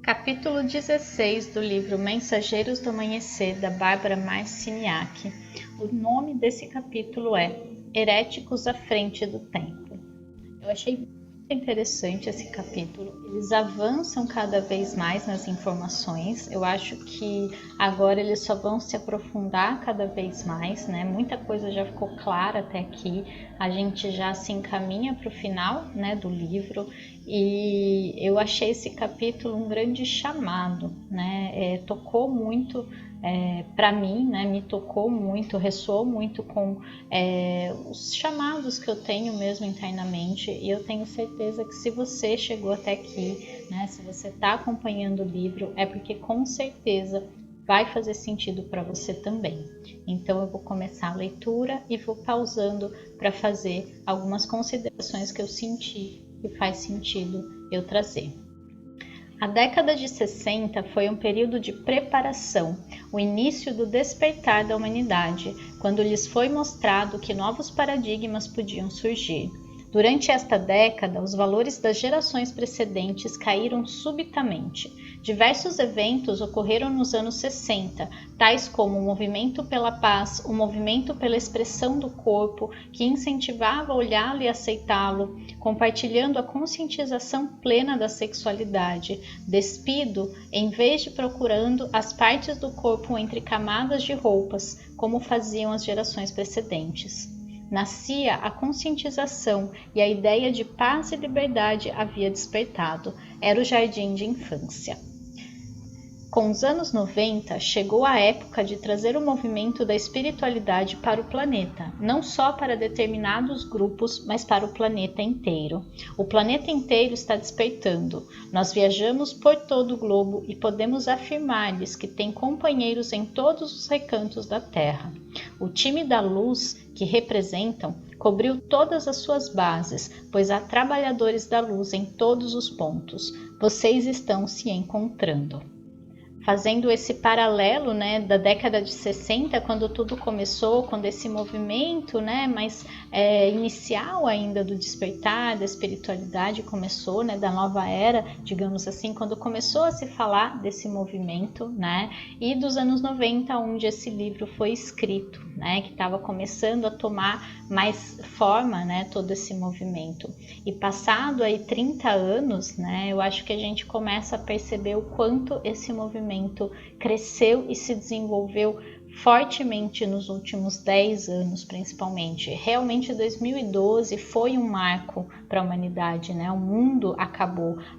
Capítulo 16 do livro Mensageiros do Amanhecer, da Bárbara Marciniak. O nome desse capítulo é Heréticos à Frente do Tempo. Eu achei muito interessante esse capítulo. Eles avançam cada vez mais nas informações. Eu acho que agora eles só vão se aprofundar cada vez mais, né? Muita coisa já ficou clara até aqui. A gente já se encaminha para o final, né, do livro. E eu achei esse capítulo um grande chamado, né? Tocou muito para mim, né? Me tocou muito, ressoou muito com os chamados que eu tenho mesmo internamente, e eu tenho certeza que se você chegou até aqui, né? Se você está acompanhando o livro, é porque com certeza vai fazer sentido para você também. Então eu vou começar a leitura e vou pausando para fazer algumas considerações que eu senti que faz sentido eu trazer. A década de 60 foi um período de preparação, o início do despertar da humanidade, quando lhes foi mostrado que novos paradigmas podiam surgir. Durante esta década, os valores das gerações precedentes caíram subitamente. Diversos eventos ocorreram nos anos 60, tais como o movimento pela paz, o movimento pela expressão do corpo, que incentivava a olhá-lo e aceitá-lo, compartilhando a conscientização plena da sexualidade, despido em vez de procurando as partes do corpo entre camadas de roupas, como faziam as gerações precedentes. Nascia a conscientização e a ideia de paz e liberdade havia despertado. Era o jardim de infância. Com os anos 90, chegou a época de trazer o movimento da espiritualidade para o planeta, não só para determinados grupos, mas para o planeta inteiro. O planeta inteiro está despertando. Nós viajamos por todo o globo e podemos afirmar-lhes que tem companheiros em todos os recantos da Terra. O time da luz que representam cobriu todas as suas bases, pois há trabalhadores da luz em todos os pontos. Vocês estão se encontrando. Fazendo esse paralelo, né, da década de 60, quando tudo começou, quando esse movimento, né, mais inicial ainda do despertar, da espiritualidade começou, né, da nova era, digamos assim, quando começou a se falar desse movimento, né, e dos anos 90, onde esse livro foi escrito, né, que estava começando a tomar mais forma, né, todo esse movimento. E passado aí 30 anos, né, eu acho que a gente começa a perceber o quanto esse movimento cresceu e se desenvolveu fortemente nos últimos 10 anos, principalmente. Realmente 2012 foi um marco para a humanidade, né? O mundo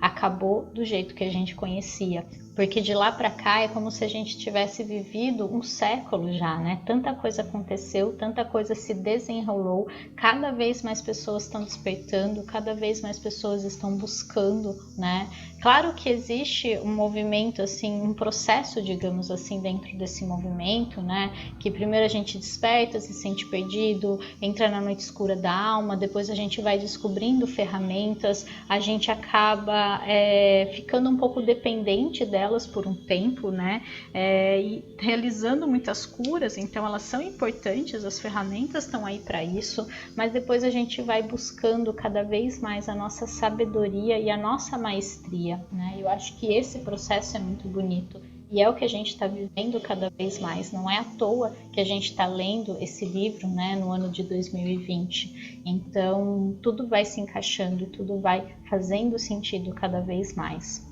acabou do jeito que a gente conhecia. Porque de lá para cá é como se a gente tivesse vivido um século já, né? Tanta coisa aconteceu, tanta coisa se desenrolou, cada vez mais pessoas estão despertando, cada vez mais pessoas estão buscando, né? Claro que existe um movimento, assim, um processo, digamos assim, dentro desse movimento, né? Que primeiro a gente desperta, se sente perdido, entra na noite escura da alma, depois a gente vai descobrindo ferramentas, a gente acaba ficando um pouco dependente delas por um tempo, né? E realizando muitas curas, então elas são importantes, as ferramentas estão aí para isso, mas depois a gente vai buscando cada vez mais a nossa sabedoria e a nossa maestria, né? Eu acho que esse processo é muito bonito e é o que a gente está vivendo cada vez mais. Não é à toa que a gente está lendo esse livro, né, no ano de 2020. Então tudo vai se encaixando, tudo vai fazendo sentido cada vez mais.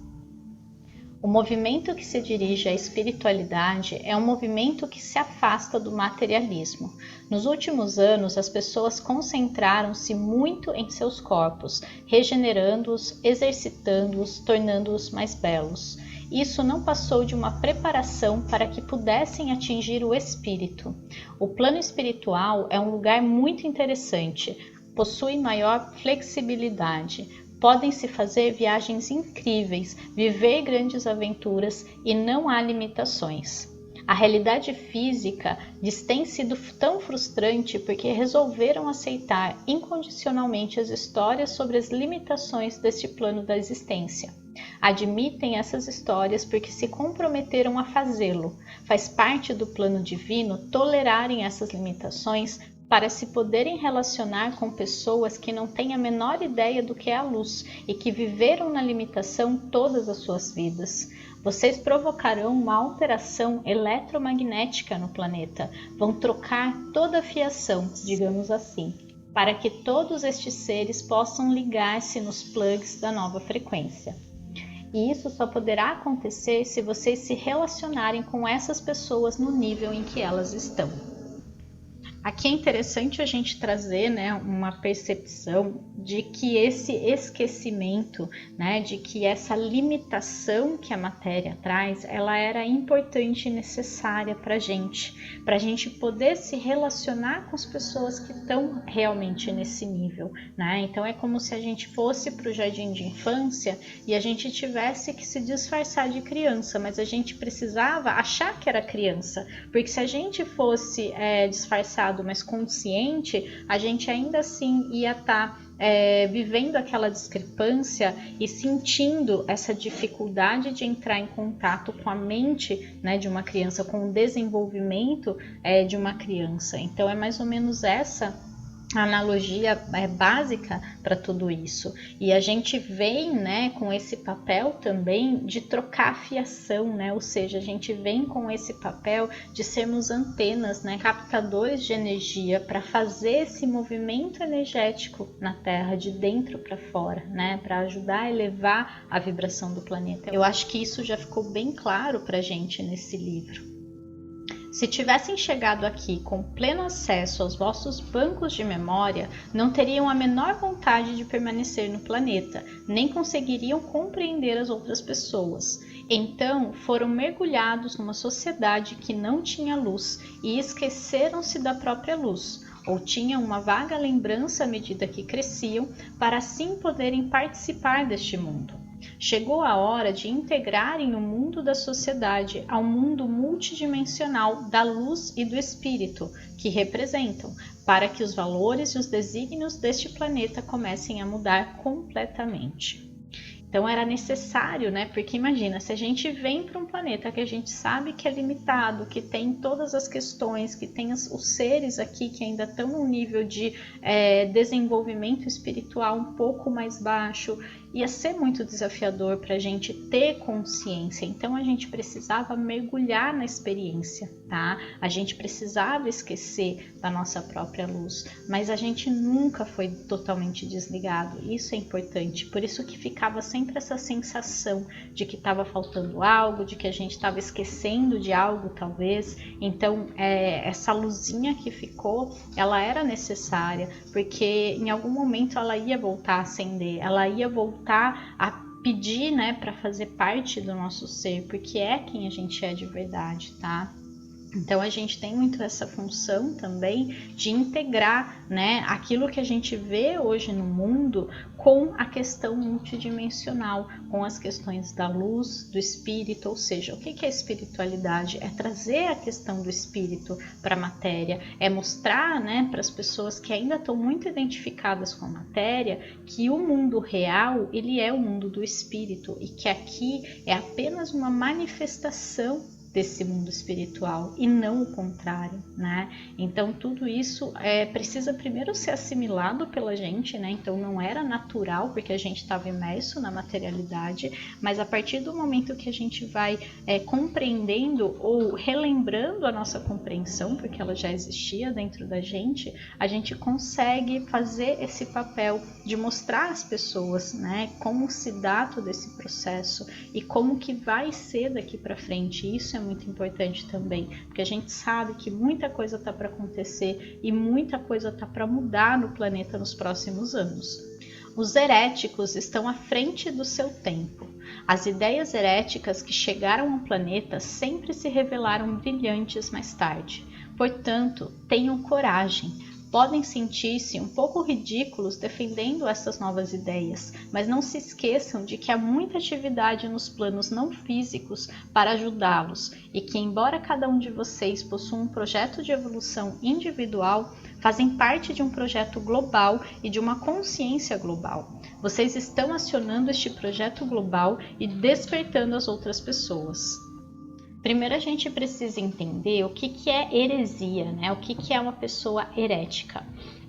O movimento que se dirige à espiritualidade é um movimento que se afasta do materialismo. Nos últimos anos, as pessoas concentraram-se muito em seus corpos, regenerando-os, exercitando-os, tornando-os mais belos. Isso não passou de uma preparação para que pudessem atingir o espírito. O plano espiritual é um lugar muito interessante, possui maior flexibilidade. Podem-se fazer viagens incríveis, viver grandes aventuras e não há limitações. A realidade física lhes tem sido tão frustrante porque resolveram aceitar incondicionalmente as histórias sobre as limitações deste plano da existência. Admitem essas histórias porque se comprometeram a fazê-lo. Faz parte do plano divino tolerarem essas limitações para se poderem relacionar com pessoas que não têm a menor ideia do que é a luz e que viveram na limitação todas as suas vidas. Vocês provocarão uma alteração eletromagnética no planeta, vão trocar toda a fiação, digamos assim, para que todos estes seres possam ligar-se nos plugs da nova frequência. E isso só poderá acontecer se vocês se relacionarem com essas pessoas no nível em que elas estão. Aqui é interessante a gente trazer, né, uma percepção de que esse esquecimento, né, de que essa limitação que a matéria traz, ela era importante e necessária para a gente poder se relacionar com as pessoas que estão realmente nesse nível, né? Então é como se a gente fosse para o jardim de infância e a gente tivesse que se disfarçar de criança, mas a gente precisava achar que era criança, porque se a gente fosse disfarçado, mas consciente, a gente ainda assim ia estar vivendo aquela discrepância e sentindo essa dificuldade de entrar em contato com a mente, né, de uma criança, com o desenvolvimento de uma criança. Então é mais ou menos essa a analogia básica para tudo isso. E a gente vem, né, com esse papel também de trocar a fiação, né? Ou seja, a gente vem com esse papel de sermos antenas, né, captadores de energia para fazer esse movimento energético na Terra de dentro para fora, né, para ajudar a elevar a vibração do planeta. Eu acho que isso já ficou bem claro para a gente nesse livro. Se tivessem chegado aqui com pleno acesso aos vossos bancos de memória, não teriam a menor vontade de permanecer no planeta, nem conseguiriam compreender as outras pessoas. Então, foram mergulhados numa sociedade que não tinha luz e esqueceram-se da própria luz, ou tinham uma vaga lembrança à medida que cresciam, para assim poderem participar deste mundo. Chegou a hora de integrarem o mundo da sociedade ao mundo multidimensional da luz e do espírito que representam, para que os valores e os desígnios deste planeta comecem a mudar completamente. Então era necessário, né? Porque imagina, se a gente vem para um planeta que a gente sabe que é limitado, que tem todas as questões, que tem os seres aqui que ainda estão num nível de desenvolvimento espiritual um pouco mais baixo, ia ser muito desafiador para a gente ter consciência. Então a gente precisava mergulhar na experiência, tá? A gente precisava esquecer da nossa própria luz, mas a gente nunca foi totalmente desligado. Isso é importante, por isso que ficava sempre essa sensação de que estava faltando algo, de que a gente estava esquecendo de algo talvez. Então essa luzinha que ficou, ela era necessária, porque em algum momento ela ia voltar a acender, ela ia voltar a pedir, né, para fazer parte do nosso ser, porque é quem a gente é de verdade, tá? Então a gente tem muito essa função também de integrar, né, aquilo que a gente vê hoje no mundo com a questão multidimensional, com as questões da luz, do espírito. Ou seja, o que é espiritualidade? É trazer a questão do espírito para a matéria, é mostrar, né, para as pessoas que ainda estão muito identificadas com a matéria, que o mundo real, ele é o mundo do espírito e que aqui é apenas uma manifestação desse mundo espiritual e não o contrário, né? Então tudo isso precisa primeiro ser assimilado pela gente, né? Então não era natural porque a gente estava imerso na materialidade, mas a partir do momento que a gente vai compreendendo ou relembrando a nossa compreensão, porque ela já existia dentro da gente, a gente consegue fazer esse papel de mostrar às pessoas, né, como se dá todo esse processo e como que vai ser daqui para frente. Isso é muito importante também, porque a gente sabe que muita coisa está para acontecer e muita coisa está para mudar no planeta nos próximos anos. Os heréticos estão à frente do seu tempo. As ideias heréticas que chegaram ao planeta sempre se revelaram brilhantes mais tarde. Portanto, tenham coragem. Podem sentir-se um pouco ridículos defendendo essas novas ideias, mas não se esqueçam de que há muita atividade nos planos não físicos para ajudá-los e que, embora cada um de vocês possua um projeto de evolução individual, fazem parte de um projeto global e de uma consciência global. Vocês estão acionando este projeto global e despertando as outras pessoas. Primeiro a gente precisa entender o que é heresia, né? O que é uma pessoa herética.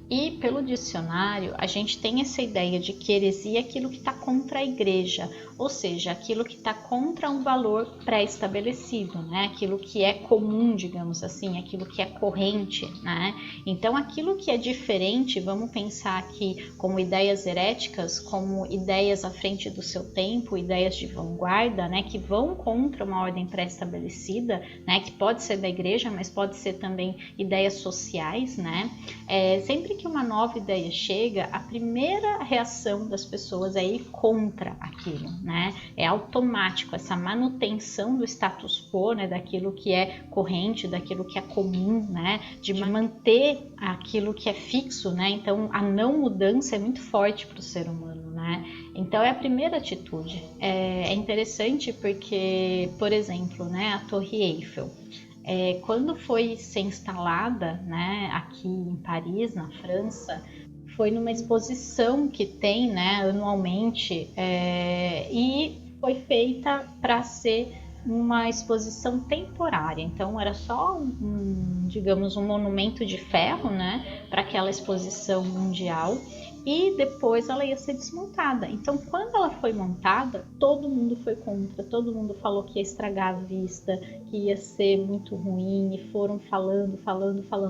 E pelo dicionário, a gente tem essa ideia de que heresia é aquilo que está contra a igreja, ou seja, aquilo que está contra um valor pré-estabelecido, né? Aquilo que é comum, digamos assim, aquilo que é corrente, né? Então, aquilo que é diferente, vamos pensar aqui como ideias heréticas, como ideias à frente do seu tempo, ideias de vanguarda, né? Que vão contra uma ordem pré-estabelecida, né? Que pode ser da igreja, mas pode ser também ideias sociais, né? Sempre que uma nova ideia chega, a primeira reação das pessoas é ir contra aquilo, né? É automático essa manutenção do status quo, né? Daquilo que é corrente, daquilo que é comum, né? De manter aquilo que é fixo, né? Então a não mudança é muito forte para o ser humano, né? Então é a primeira atitude. É interessante porque, por exemplo, né? A Torre Eiffel. Quando foi ser instalada, né, aqui em Paris, na França, foi numa exposição que tem, né, anualmente, e foi feita para ser uma exposição temporária. Então era só digamos, um monumento de ferro, né, para aquela exposição mundial. E depois ela ia ser desmontada. Então, quando ela foi montada, todo mundo foi contra, todo mundo falou que ia estragar a vista, que ia ser muito ruim, e foram falando.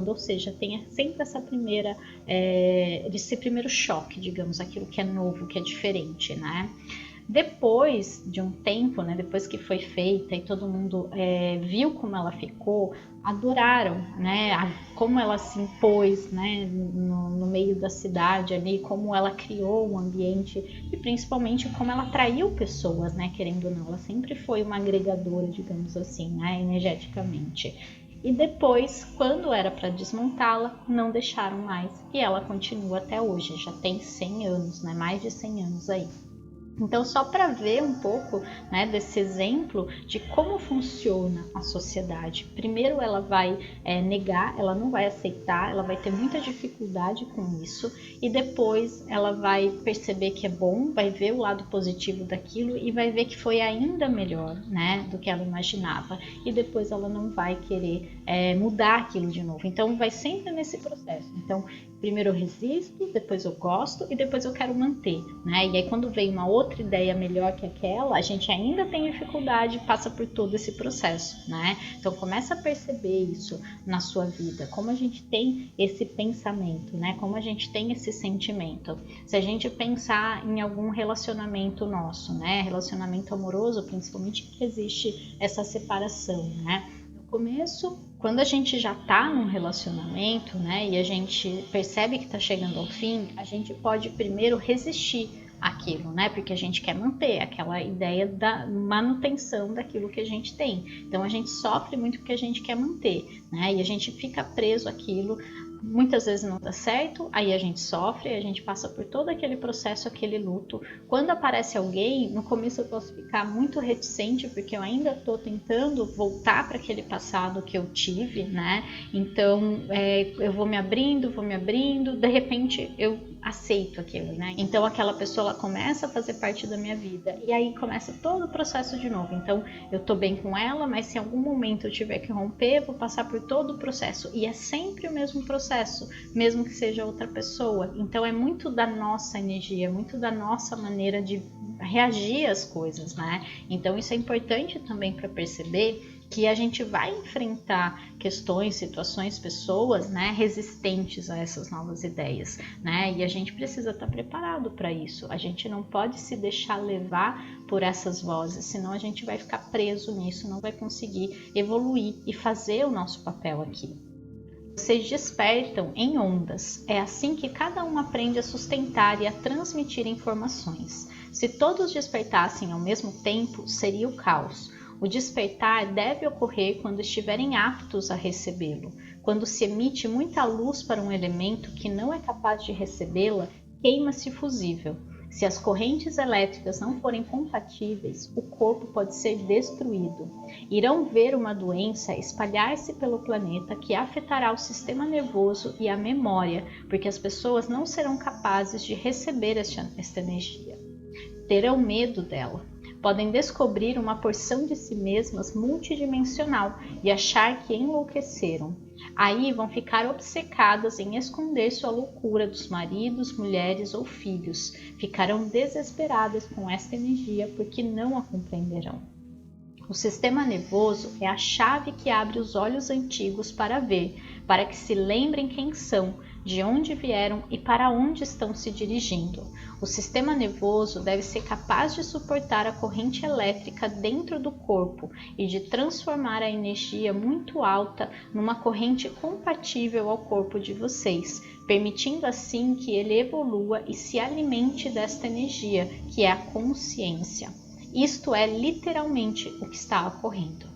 Ou seja, tem sempre essa esse primeiro choque, digamos, aquilo que é novo, que é diferente, né? Depois de um tempo, né, depois que foi feita e todo mundo viu como ela ficou, adoraram, né, como ela se impôs, né, no meio da cidade ali, como ela criou um ambiente e principalmente como ela atraiu pessoas, né, querendo ou não, ela sempre foi uma agregadora, digamos assim, né, energeticamente. E depois, quando era para desmontá-la, não deixaram mais e ela continua até hoje, já tem 100 anos, né, mais de 100 anos aí. Então, só para ver um pouco, né, desse exemplo de como funciona a sociedade. Primeiro ela vai negar, ela não vai aceitar, ela vai ter muita dificuldade com isso e depois ela vai perceber que é bom, vai ver o lado positivo daquilo e vai ver que foi ainda melhor, né, do que ela imaginava. E depois ela não vai querer mudar aquilo de novo. Então vai sempre nesse processo. Então, primeiro eu resisto, depois eu gosto e depois eu quero manter, né? E aí quando vem uma outra ideia melhor que aquela, a gente ainda tem dificuldade e passa por todo esse processo, né? Então começa a perceber isso na sua vida, como a gente tem esse pensamento, né? Como a gente tem esse sentimento. Se a gente pensar em algum relacionamento nosso, né? Relacionamento amoroso, principalmente, que existe essa separação, né? Começo, quando a gente já tá num relacionamento, né, e a gente percebe que tá chegando ao fim, a gente pode primeiro resistir àquilo, né, porque a gente quer manter aquela ideia da manutenção daquilo que a gente tem. Então a gente sofre muito porque a gente quer manter, né, e a gente fica preso àquilo. Muitas vezes não dá certo, aí a gente sofre, a gente passa por todo aquele processo, aquele luto. Quando aparece alguém, no começo eu posso ficar muito reticente, porque eu ainda estou tentando voltar para aquele passado que eu tive, né? Então eu vou me abrindo, de repente eu aceito aquilo, né? Então aquela pessoa ela começa a fazer parte da minha vida e aí começa todo o processo de novo. Então eu tô bem com ela, mas se em algum momento eu tiver que romper, eu vou passar por todo o processo e é sempre o mesmo processo, mesmo que seja outra pessoa. Então é muito da nossa energia, muito da nossa maneira de reagir às coisas, né? Então isso é importante também para perceber que a gente vai enfrentar questões, situações, pessoas, né, resistentes a essas novas ideias, né? E a gente precisa estar preparado para isso. A gente não pode se deixar levar por essas vozes, senão a gente vai ficar preso nisso, não vai conseguir evoluir e fazer o nosso papel aqui. Vocês despertam em ondas. É assim que cada um aprende a sustentar e a transmitir informações. Se todos despertassem ao mesmo tempo, seria o caos. O despertar deve ocorrer quando estiverem aptos a recebê-lo. Quando se emite muita luz para um elemento que não é capaz de recebê-la, queima-se o fusível. Se as correntes elétricas não forem compatíveis, o corpo pode ser destruído. Irão ver uma doença espalhar-se pelo planeta que afetará o sistema nervoso e a memória, porque as pessoas não serão capazes de receber esta energia. Terão medo dela. podem descobrir uma porção de si mesmas multidimensional e achar que enlouqueceram. Aí vão ficar obcecadas em esconder sua loucura dos maridos, mulheres ou filhos. Ficarão desesperadas com esta energia porque não a compreenderão. O sistema nervoso é a chave que abre os olhos antigos para ver, para que se lembrem quem são, de onde vieram e para onde estão se dirigindo. O sistema nervoso deve ser capaz de suportar a corrente elétrica dentro do corpo e de transformar a energia muito alta numa corrente compatível ao corpo de vocês, permitindo assim que ele evolua e se alimente desta energia, que é a consciência. Isto é literalmente o que está ocorrendo.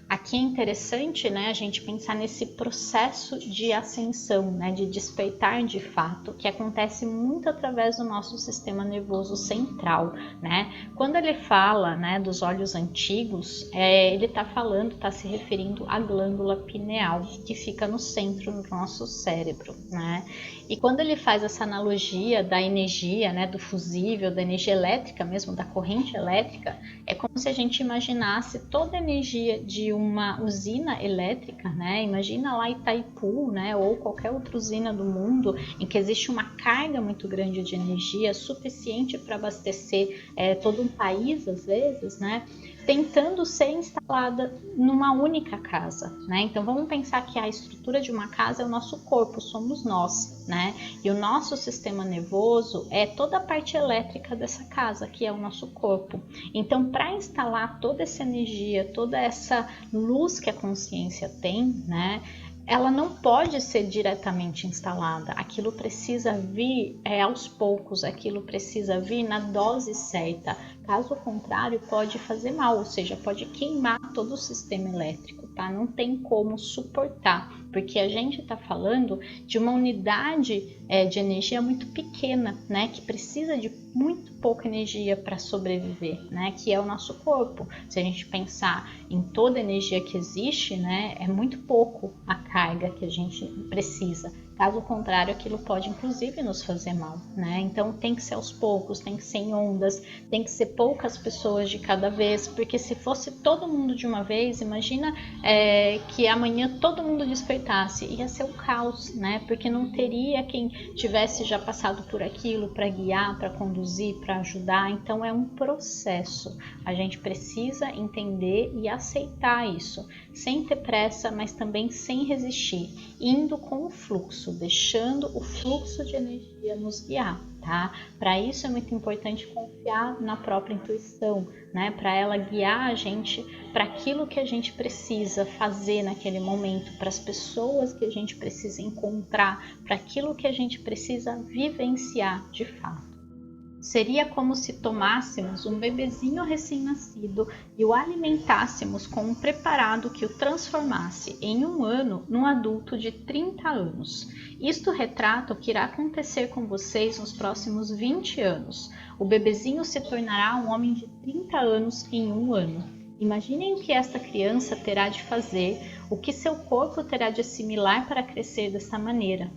Aqui é interessante, né, a gente pensar nesse processo de ascensão, né, de despertar de fato, que acontece muito através do nosso sistema nervoso central, né? Quando ele fala, né, dos olhos antigos, ele está se referindo à glândula pineal, que fica no centro do nosso cérebro, né? E quando ele faz essa analogia da energia, né, do fusível, da energia elétrica mesmo, da corrente elétrica, é como se a gente imaginasse toda a energia de uma usina elétrica, né? Imagina lá Itaipu, né, ou qualquer outra usina do mundo em que existe uma carga muito grande de energia suficiente para abastecer todo um país, às vezes, né? Tentando ser instalada numa única casa, né? Então vamos pensar que a estrutura de uma casa é o nosso corpo, somos nós, né? E o nosso sistema nervoso é toda a parte elétrica dessa casa, que é o nosso corpo. Então, para instalar toda essa energia, toda essa luz que a consciência tem, né? Ela não pode ser diretamente instalada, aquilo precisa vir aos poucos, aquilo precisa vir na dose certa, caso contrário pode fazer mal, ou seja, pode queimar todo o sistema elétrico, tá? Não tem como suportar, porque a gente está falando de uma unidade de energia muito pequena, né? Que precisa de muito pouca energia para sobreviver, né? Que é o nosso corpo. Se a gente pensar em toda a energia que existe, né? É muito pouco a carga que a gente precisa. Caso contrário, aquilo pode inclusive nos fazer mal, né? Então tem que ser aos poucos, tem que ser em ondas, tem que ser poucas pessoas de cada vez, porque se fosse todo mundo de uma vez, imagina que amanhã todo mundo despertasse, ia ser um caos, né? Porque não teria quem tivesse já passado por aquilo para guiar, para conduzir, para ajudar. Então é um processo. A gente precisa entender e aceitar isso, sem ter pressa, mas também sem resistir, indo com o fluxo, deixando o fluxo de energia nos guiar, tá? Para isso é muito importante confiar na própria intuição, né? Para ela guiar a gente para aquilo que a gente precisa fazer naquele momento, para as pessoas que a gente precisa encontrar, para aquilo que a gente precisa vivenciar de fato. Seria como se tomássemos um bebezinho recém-nascido e o alimentássemos com um preparado que o transformasse em um ano num adulto de 30 anos. Isto retrata o que irá acontecer com vocês nos próximos 20 anos. O bebezinho se tornará um homem de 30 anos em um ano. Imaginem o que esta criança terá de fazer, o que seu corpo terá de assimilar para crescer dessa maneira.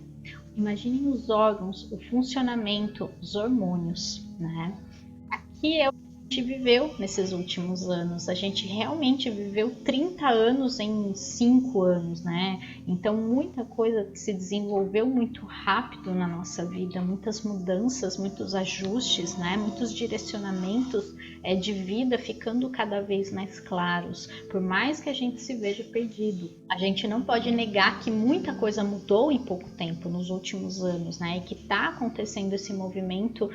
Imaginem os órgãos, o funcionamento, os hormônios, né? Aqui é o que a gente viveu nesses últimos anos. A gente realmente viveu 30 anos em 5 anos, né? Então, muita coisa se desenvolveu muito rápido na nossa vida, muitas mudanças, muitos ajustes, né? Muitos direcionamentos de vida ficando cada vez mais claros, por mais que a gente se veja perdido. A gente não pode negar que muita coisa mudou em pouco tempo, nos últimos anos, né? E que está acontecendo esse movimento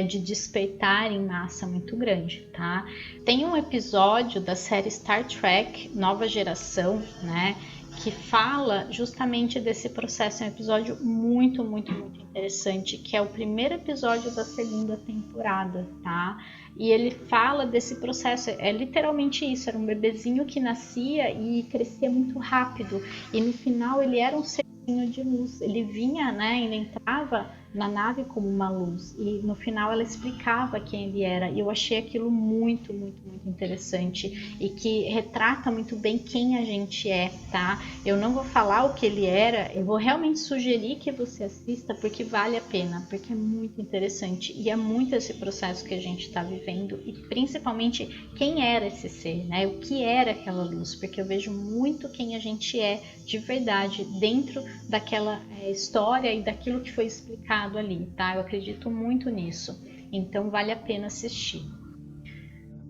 de despertar em massa muito grande, tá? Tem um episódio da série Star Trek Nova Geração, né? Que fala justamente desse processo, é um episódio muito interessante, que é o primeiro episódio da segunda temporada, tá? E ele fala desse processo, é literalmente isso, era um bebezinho que nascia e crescia muito rápido, e no final ele era um serzinho de luz, ele vinha, né, ele entrava na nave como uma luz, e no final ela explicava quem ele era, e eu achei aquilo muito, muito, muito interessante, e que retrata muito bem quem a gente é, tá? Eu não vou falar o que ele era, eu vou realmente sugerir que você assista, porque vale a pena, porque é muito interessante, e é muito esse processo que a gente está vivendo, e principalmente quem era esse ser, né? O que era aquela luz, porque eu vejo muito quem a gente é de verdade dentro daquela história e daquilo que foi explicado ali, tá? Eu acredito muito nisso, então vale a pena assistir.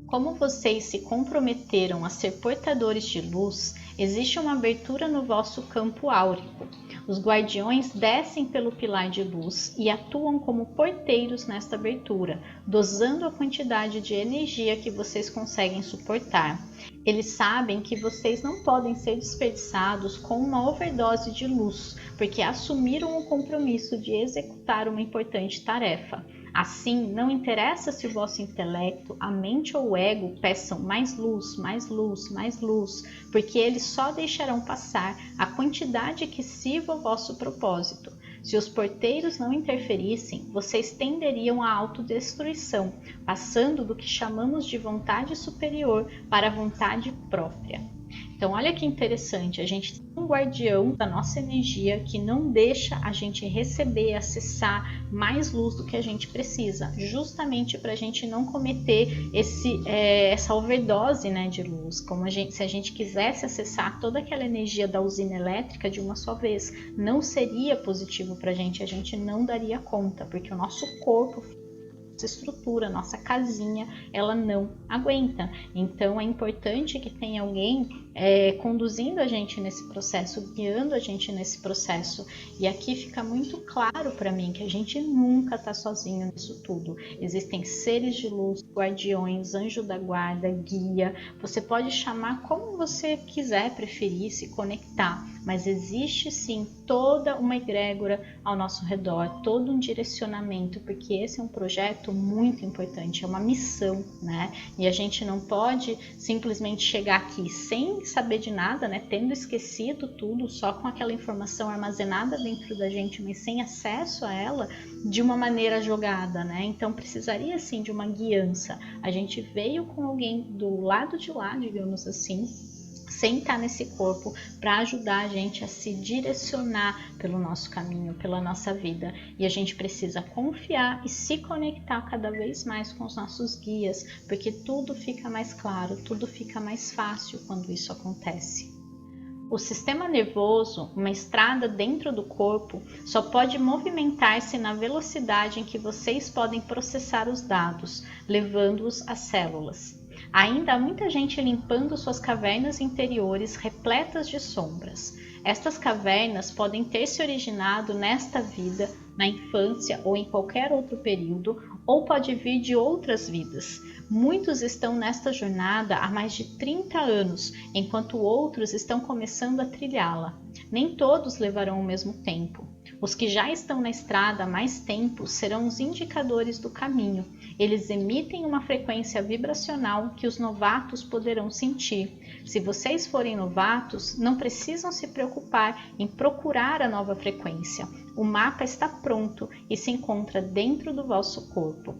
Como vocês se comprometeram a ser portadores de luz, existe uma abertura no vosso campo áurico. Os guardiões descem pelo pilar de luz e atuam como porteiros nesta abertura, dosando a quantidade de energia que vocês conseguem suportar. Eles sabem que vocês não podem ser desperdiçados com uma overdose de luz, porque assumiram o compromisso de executar uma importante tarefa. Assim, não interessa se o vosso intelecto, a mente ou o ego peçam mais luz, mais luz, mais luz, porque eles só deixarão passar a quantidade que sirva ao vosso propósito. Se os porteiros não interferissem, vocês tenderiam à autodestruição, passando do que chamamos de vontade superior para a vontade própria. Então, olha que interessante, a gente tem um guardião da nossa energia que não deixa a gente receber, acessar mais luz do que a gente precisa, justamente para a gente não cometer essa overdose, né, de luz, se a gente quisesse acessar toda aquela energia da usina elétrica de uma só vez, não seria positivo para a gente não daria conta, porque o nosso corpo, nossa estrutura, nossa casinha, ela não aguenta. Então é importante que tenha alguém conduzindo a gente nesse processo, guiando a gente nesse processo. E aqui fica muito claro para mim que a gente nunca está sozinho nisso tudo. Existem seres de luz, guardiões, anjo da guarda, guia. Você pode chamar como você quiser, preferir, se conectar, mas existe sim toda uma egrégora ao nosso redor, todo um direcionamento, porque esse é um projeto muito importante, é uma missão, né? E a gente não pode simplesmente chegar aqui sem saber de nada, né? Tendo esquecido tudo, só com aquela informação armazenada dentro da gente, mas sem acesso a ela de uma maneira jogada, né? Então precisaria sim de uma guiança. A gente veio com alguém do lado de lá, digamos assim, sem estar nesse corpo, para ajudar a gente a se direcionar pelo nosso caminho, pela nossa vida. E a gente precisa confiar e se conectar cada vez mais com os nossos guias, porque tudo fica mais claro, tudo fica mais fácil quando isso acontece. O sistema nervoso, uma estrada dentro do corpo, só pode movimentar-se na velocidade em que vocês podem processar os dados, levando-os às células. Ainda há muita gente limpando suas cavernas interiores repletas de sombras. Estas cavernas podem ter se originado nesta vida, na infância ou em qualquer outro período, ou pode vir de outras vidas. Muitos estão nesta jornada há mais de 30 anos, enquanto outros estão começando a trilhá-la. Nem todos levarão o mesmo tempo. Os que já estão na estrada há mais tempo serão os indicadores do caminho. Eles emitem uma frequência vibracional que os novatos poderão sentir. Se vocês forem novatos, não precisam se preocupar em procurar a nova frequência. O mapa está pronto e se encontra dentro do vosso corpo.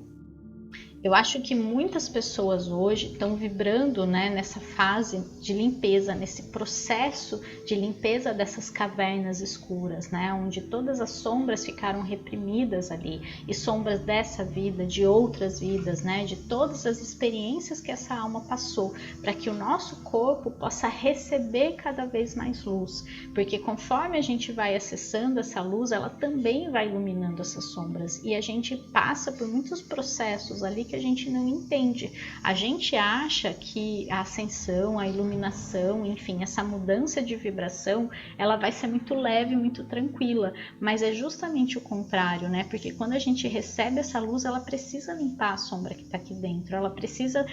Eu acho que muitas pessoas hoje estão vibrando, né, nessa fase de limpeza, nesse processo de limpeza dessas cavernas escuras, né, onde todas as sombras ficaram reprimidas ali, e sombras dessa vida, de outras vidas, né, de todas as experiências que essa alma passou, para que o nosso corpo possa receber cada vez mais luz, porque conforme a gente vai acessando essa luz, ela também vai iluminando essas sombras, e a gente passa por muitos processos ali que a gente não entende. A gente acha que a ascensão, a iluminação, enfim, essa mudança de vibração, ela vai ser muito leve, muito tranquila, mas é justamente o contrário, né? Porque quando a gente recebe essa luz, ela precisa limpar a sombra que está aqui dentro, ela precisa,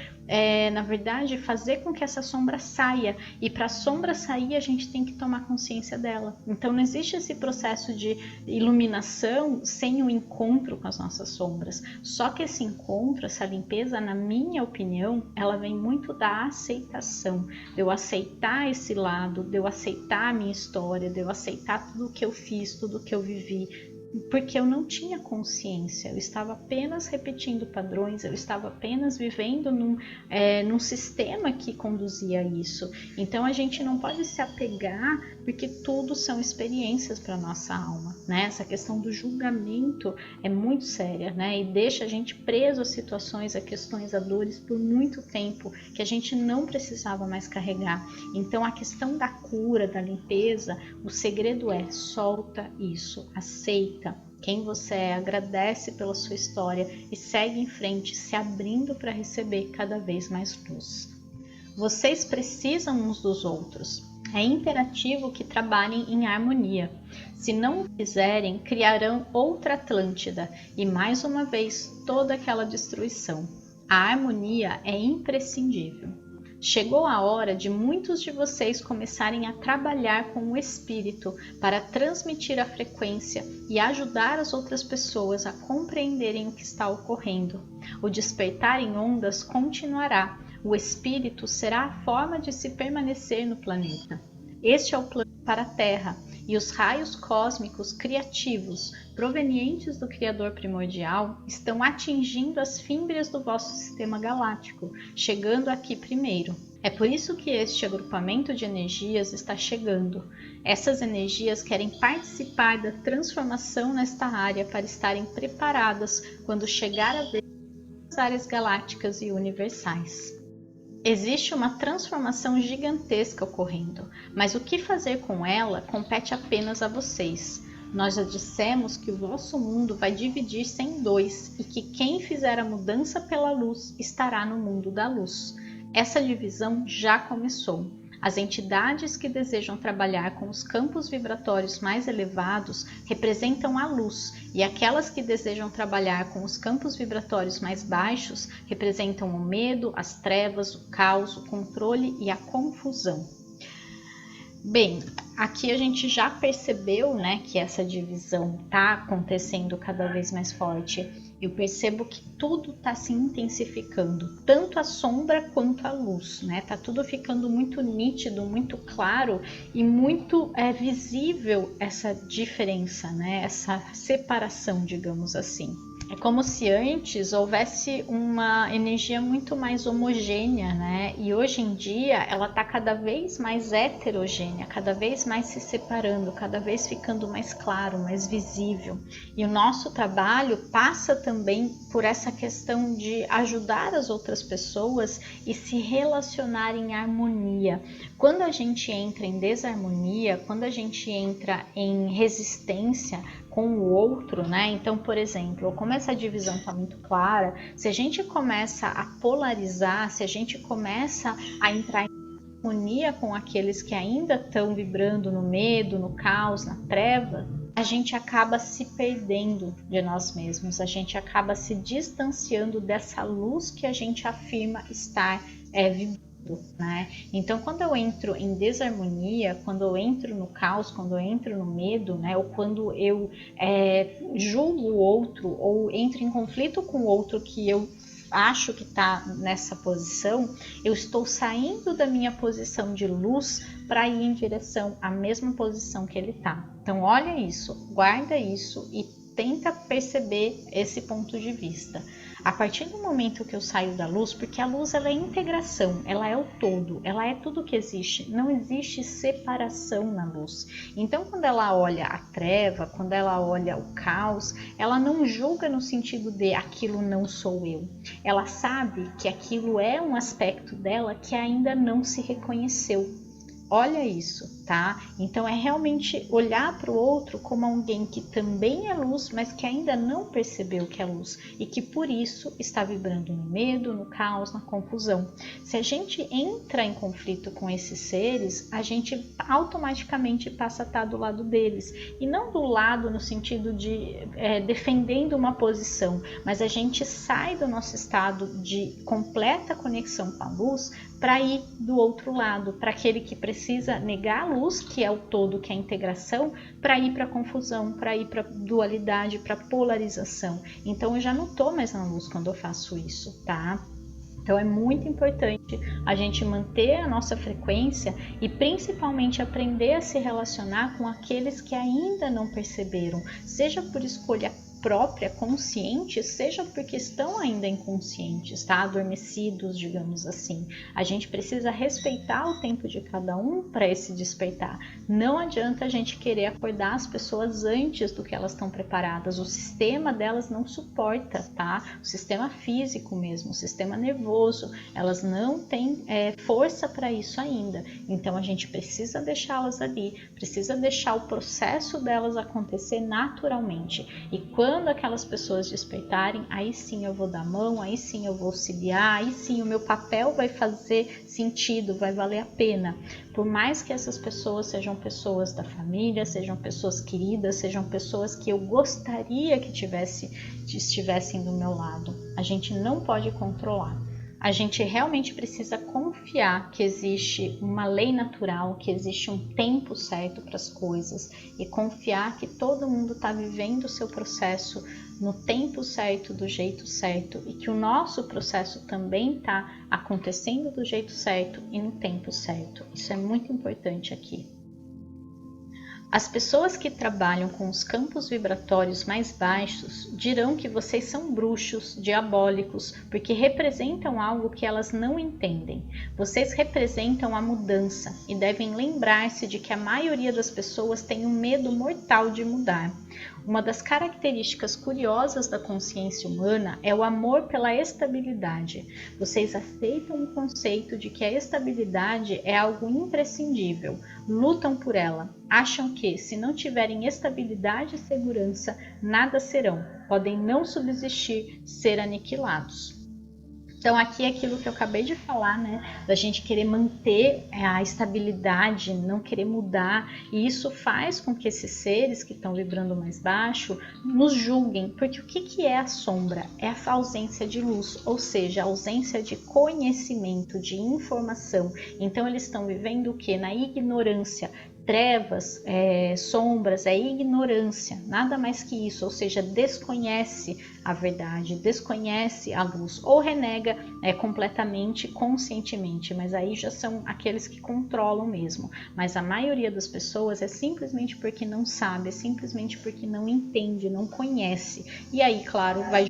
na verdade, fazer com que essa sombra saia, e para a sombra sair, a gente tem que tomar consciência dela. Então não existe esse processo de iluminação sem o encontro com as nossas sombras. Só que esse encontro, essa limpeza, na minha opinião, ela vem muito da aceitação, de eu aceitar esse lado, de eu aceitar a minha história, de eu aceitar tudo que eu fiz, tudo que eu vivi, porque eu não tinha consciência, eu estava apenas repetindo padrões, eu estava apenas vivendo num sistema que conduzia a isso. Então a gente não pode se apegar, porque tudo são experiências para a nossa alma, né? Essa questão do julgamento é muito séria, né? E deixa a gente preso a situações, a questões, a dores por muito tempo, que a gente não precisava mais carregar. Então a questão da cura, da limpeza, o segredo é: solta isso, aceita quem você é, agradece pela sua história e segue em frente, se abrindo para receber cada vez mais luz. Vocês precisam uns dos outros. É imperativo que trabalhem em harmonia. Se não o fizerem, criarão outra Atlântida e mais uma vez toda aquela destruição. A harmonia é imprescindível. Chegou a hora de muitos de vocês começarem a trabalhar com o espírito para transmitir a frequência e ajudar as outras pessoas a compreenderem o que está ocorrendo. O despertar em ondas continuará. O espírito será a forma de se permanecer no planeta. Este é o plano para a Terra, e os raios cósmicos criativos, provenientes do Criador primordial, estão atingindo as fímbrias do vosso sistema galáctico, chegando aqui primeiro. É por isso que este agrupamento de energias está chegando. Essas energias querem participar da transformação nesta área para estarem preparadas quando chegar a vez das áreas galácticas e universais. Existe uma transformação gigantesca ocorrendo, mas o que fazer com ela compete apenas a vocês. Nós já dissemos que o vosso mundo vai dividir-se em dois e que quem fizer a mudança pela luz estará no mundo da luz. Essa divisão já começou. As entidades que desejam trabalhar com os campos vibratórios mais elevados representam a luz, e aquelas que desejam trabalhar com os campos vibratórios mais baixos representam o medo, as trevas, o caos, o controle e a confusão. Bem, aqui a gente já percebeu, né, que essa divisão está acontecendo cada vez mais forte. Eu percebo que tudo está se intensificando, tanto a sombra quanto a luz, né? Tá tudo ficando muito nítido, muito claro e muito visível essa diferença, né? Essa separação, digamos assim. É como se antes houvesse uma energia muito mais homogênea, né? E hoje em dia ela está cada vez mais heterogênea, cada vez mais se separando, cada vez ficando mais claro, mais visível. E o nosso trabalho passa também por essa questão de ajudar as outras pessoas e se relacionar em harmonia. Quando a gente entra em desarmonia, quando a gente entra em resistência com o outro, né? Então, por exemplo, como essa divisão está muito clara, se a gente começa a polarizar, se a gente começa a entrar em harmonia com aqueles que ainda estão vibrando no medo, no caos, na treva, a gente acaba se perdendo de nós mesmos, a gente acaba se distanciando dessa luz que a gente afirma estar vibrando. Né? Então, quando eu entro em desarmonia, quando eu entro no caos, quando eu entro no medo, né? Ou quando eu julgo o outro, ou entro em conflito com o outro que eu acho que está nessa posição, eu estou saindo da minha posição de luz para ir em direção à mesma posição que ele está. Então, olha isso, guarda isso e tenta perceber esse ponto de vista. A partir do momento que eu saio da luz, porque a luz ela é integração, ela é o todo, ela é tudo que existe, não existe separação na luz. Então, quando ela olha a treva, quando ela olha o caos, ela não julga no sentido de aquilo não sou eu. Ela sabe que aquilo é um aspecto dela que ainda não se reconheceu. Olha isso, tá? Então é realmente olhar para o outro como alguém que também é luz, mas que ainda não percebeu que é luz e que por isso está vibrando no medo, no caos, na confusão. Se a gente entra em conflito com esses seres, a gente automaticamente passa a estar do lado deles. E não do lado no sentido de defendendo uma posição, mas a gente sai do nosso estado de completa conexão com a luz para ir do outro lado, para aquele que precisa negar a luz, que é o todo, que é a integração, para ir para a confusão, para ir para a dualidade, para a polarização. Então eu já não estou mais na luz quando eu faço isso, tá? Então é muito importante a gente manter a nossa frequência e principalmente aprender a se relacionar com aqueles que ainda não perceberam, seja por escolha própria, consciente, seja porque estão ainda inconscientes, tá? Adormecidos, digamos assim. A gente precisa respeitar o tempo de cada um para esse despertar. Não adianta a gente querer acordar as pessoas antes do que elas estão preparadas. O sistema delas não suporta, tá? O sistema físico mesmo, o sistema nervoso, elas não têm força para isso ainda. Então a gente precisa deixá-las ali, precisa deixar o processo delas acontecer naturalmente. E quando aquelas pessoas despertarem, aí sim eu vou dar mão, aí sim eu vou auxiliar, aí sim o meu papel vai fazer sentido, vai valer a pena. Por mais que essas pessoas sejam pessoas da família, sejam pessoas queridas, sejam pessoas que eu gostaria que estivessem do meu lado, a gente não pode controlar. A gente realmente precisa confiar que existe uma lei natural, que existe um tempo certo para as coisas e confiar que todo mundo está vivendo o seu processo no tempo certo, do jeito certo e que o nosso processo também está acontecendo do jeito certo e no tempo certo. Isso é muito importante aqui. As pessoas que trabalham com os campos vibratórios mais baixos dirão que vocês são bruxos, diabólicos, porque representam algo que elas não entendem. Vocês representam a mudança e devem lembrar-se de que a maioria das pessoas tem um medo mortal de mudar. Uma das características curiosas da consciência humana é o amor pela estabilidade. Vocês aceitam o conceito de que a estabilidade é algo imprescindível, lutam por ela, acham que, se não tiverem estabilidade e segurança, nada serão, podem não subsistir, ser aniquilados. Então aqui é aquilo que eu acabei de falar, né? Da gente querer manter a estabilidade, não querer mudar. E isso faz com que esses seres que estão vibrando mais baixo nos julguem. Porque o que é a sombra? É a ausência de luz, ou seja, a ausência de conhecimento, de informação. Então eles estão vivendo o quê? Na ignorância. Trevas, sombras, é ignorância, nada mais que isso, ou seja, desconhece a verdade, desconhece a luz, ou renega completamente, conscientemente, mas aí já são aqueles que controlam mesmo. Mas a maioria das pessoas é simplesmente porque não sabe, é simplesmente porque não entende, não conhece, e aí, claro, vai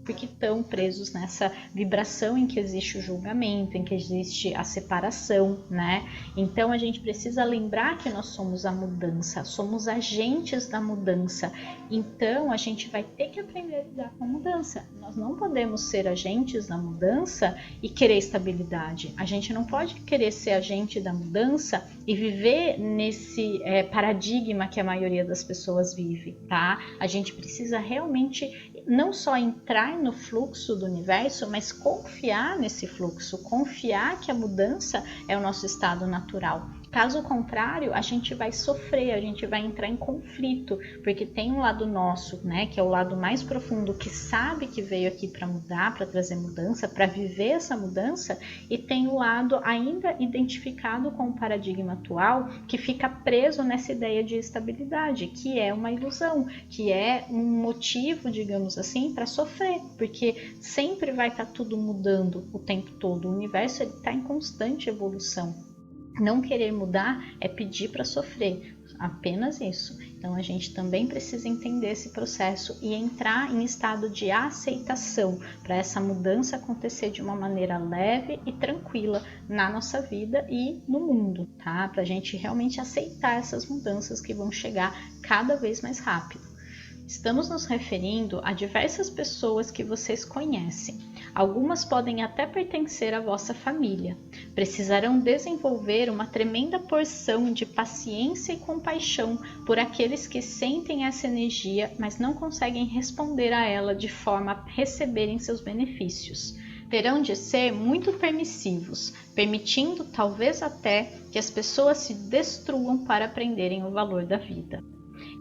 porque estão presos nessa vibração em que existe o julgamento, em que existe a separação, né? Então a gente precisa lembrar que nós somos a mudança, somos agentes da mudança. Então a gente vai ter que aprender a lidar com a mudança. Nós não podemos ser agentes da mudança e querer estabilidade. A gente não pode querer ser agente da mudança e viver nesse paradigma que a maioria das pessoas vive, tá? A gente precisa realmente não só entrar no fluxo do universo, mas confiar nesse fluxo, confiar que a mudança é o nosso estado natural. Caso contrário, a gente vai sofrer, a gente vai entrar em conflito, porque tem um lado nosso, né, que é o lado mais profundo, que sabe que veio aqui para mudar, para trazer mudança, para viver essa mudança, e tem o lado ainda identificado com o paradigma atual, que fica preso nessa ideia de estabilidade, que é uma ilusão, que é um motivo, digamos assim, para sofrer, porque sempre vai estar tudo mudando o tempo todo, o universo está em constante evolução. Não querer mudar é pedir para sofrer, apenas isso. Então a gente também precisa entender esse processo e entrar em estado de aceitação para essa mudança acontecer de uma maneira leve e tranquila na nossa vida e no mundo, tá? Para a gente realmente aceitar essas mudanças que vão chegar cada vez mais rápido. Estamos nos referindo a diversas pessoas que vocês conhecem. Algumas podem até pertencer à vossa família. Precisarão desenvolver uma tremenda porção de paciência e compaixão por aqueles que sentem essa energia, mas não conseguem responder a ela de forma a receberem seus benefícios. Terão de ser muito permissivos, permitindo talvez até que as pessoas se destruam para aprenderem o valor da vida.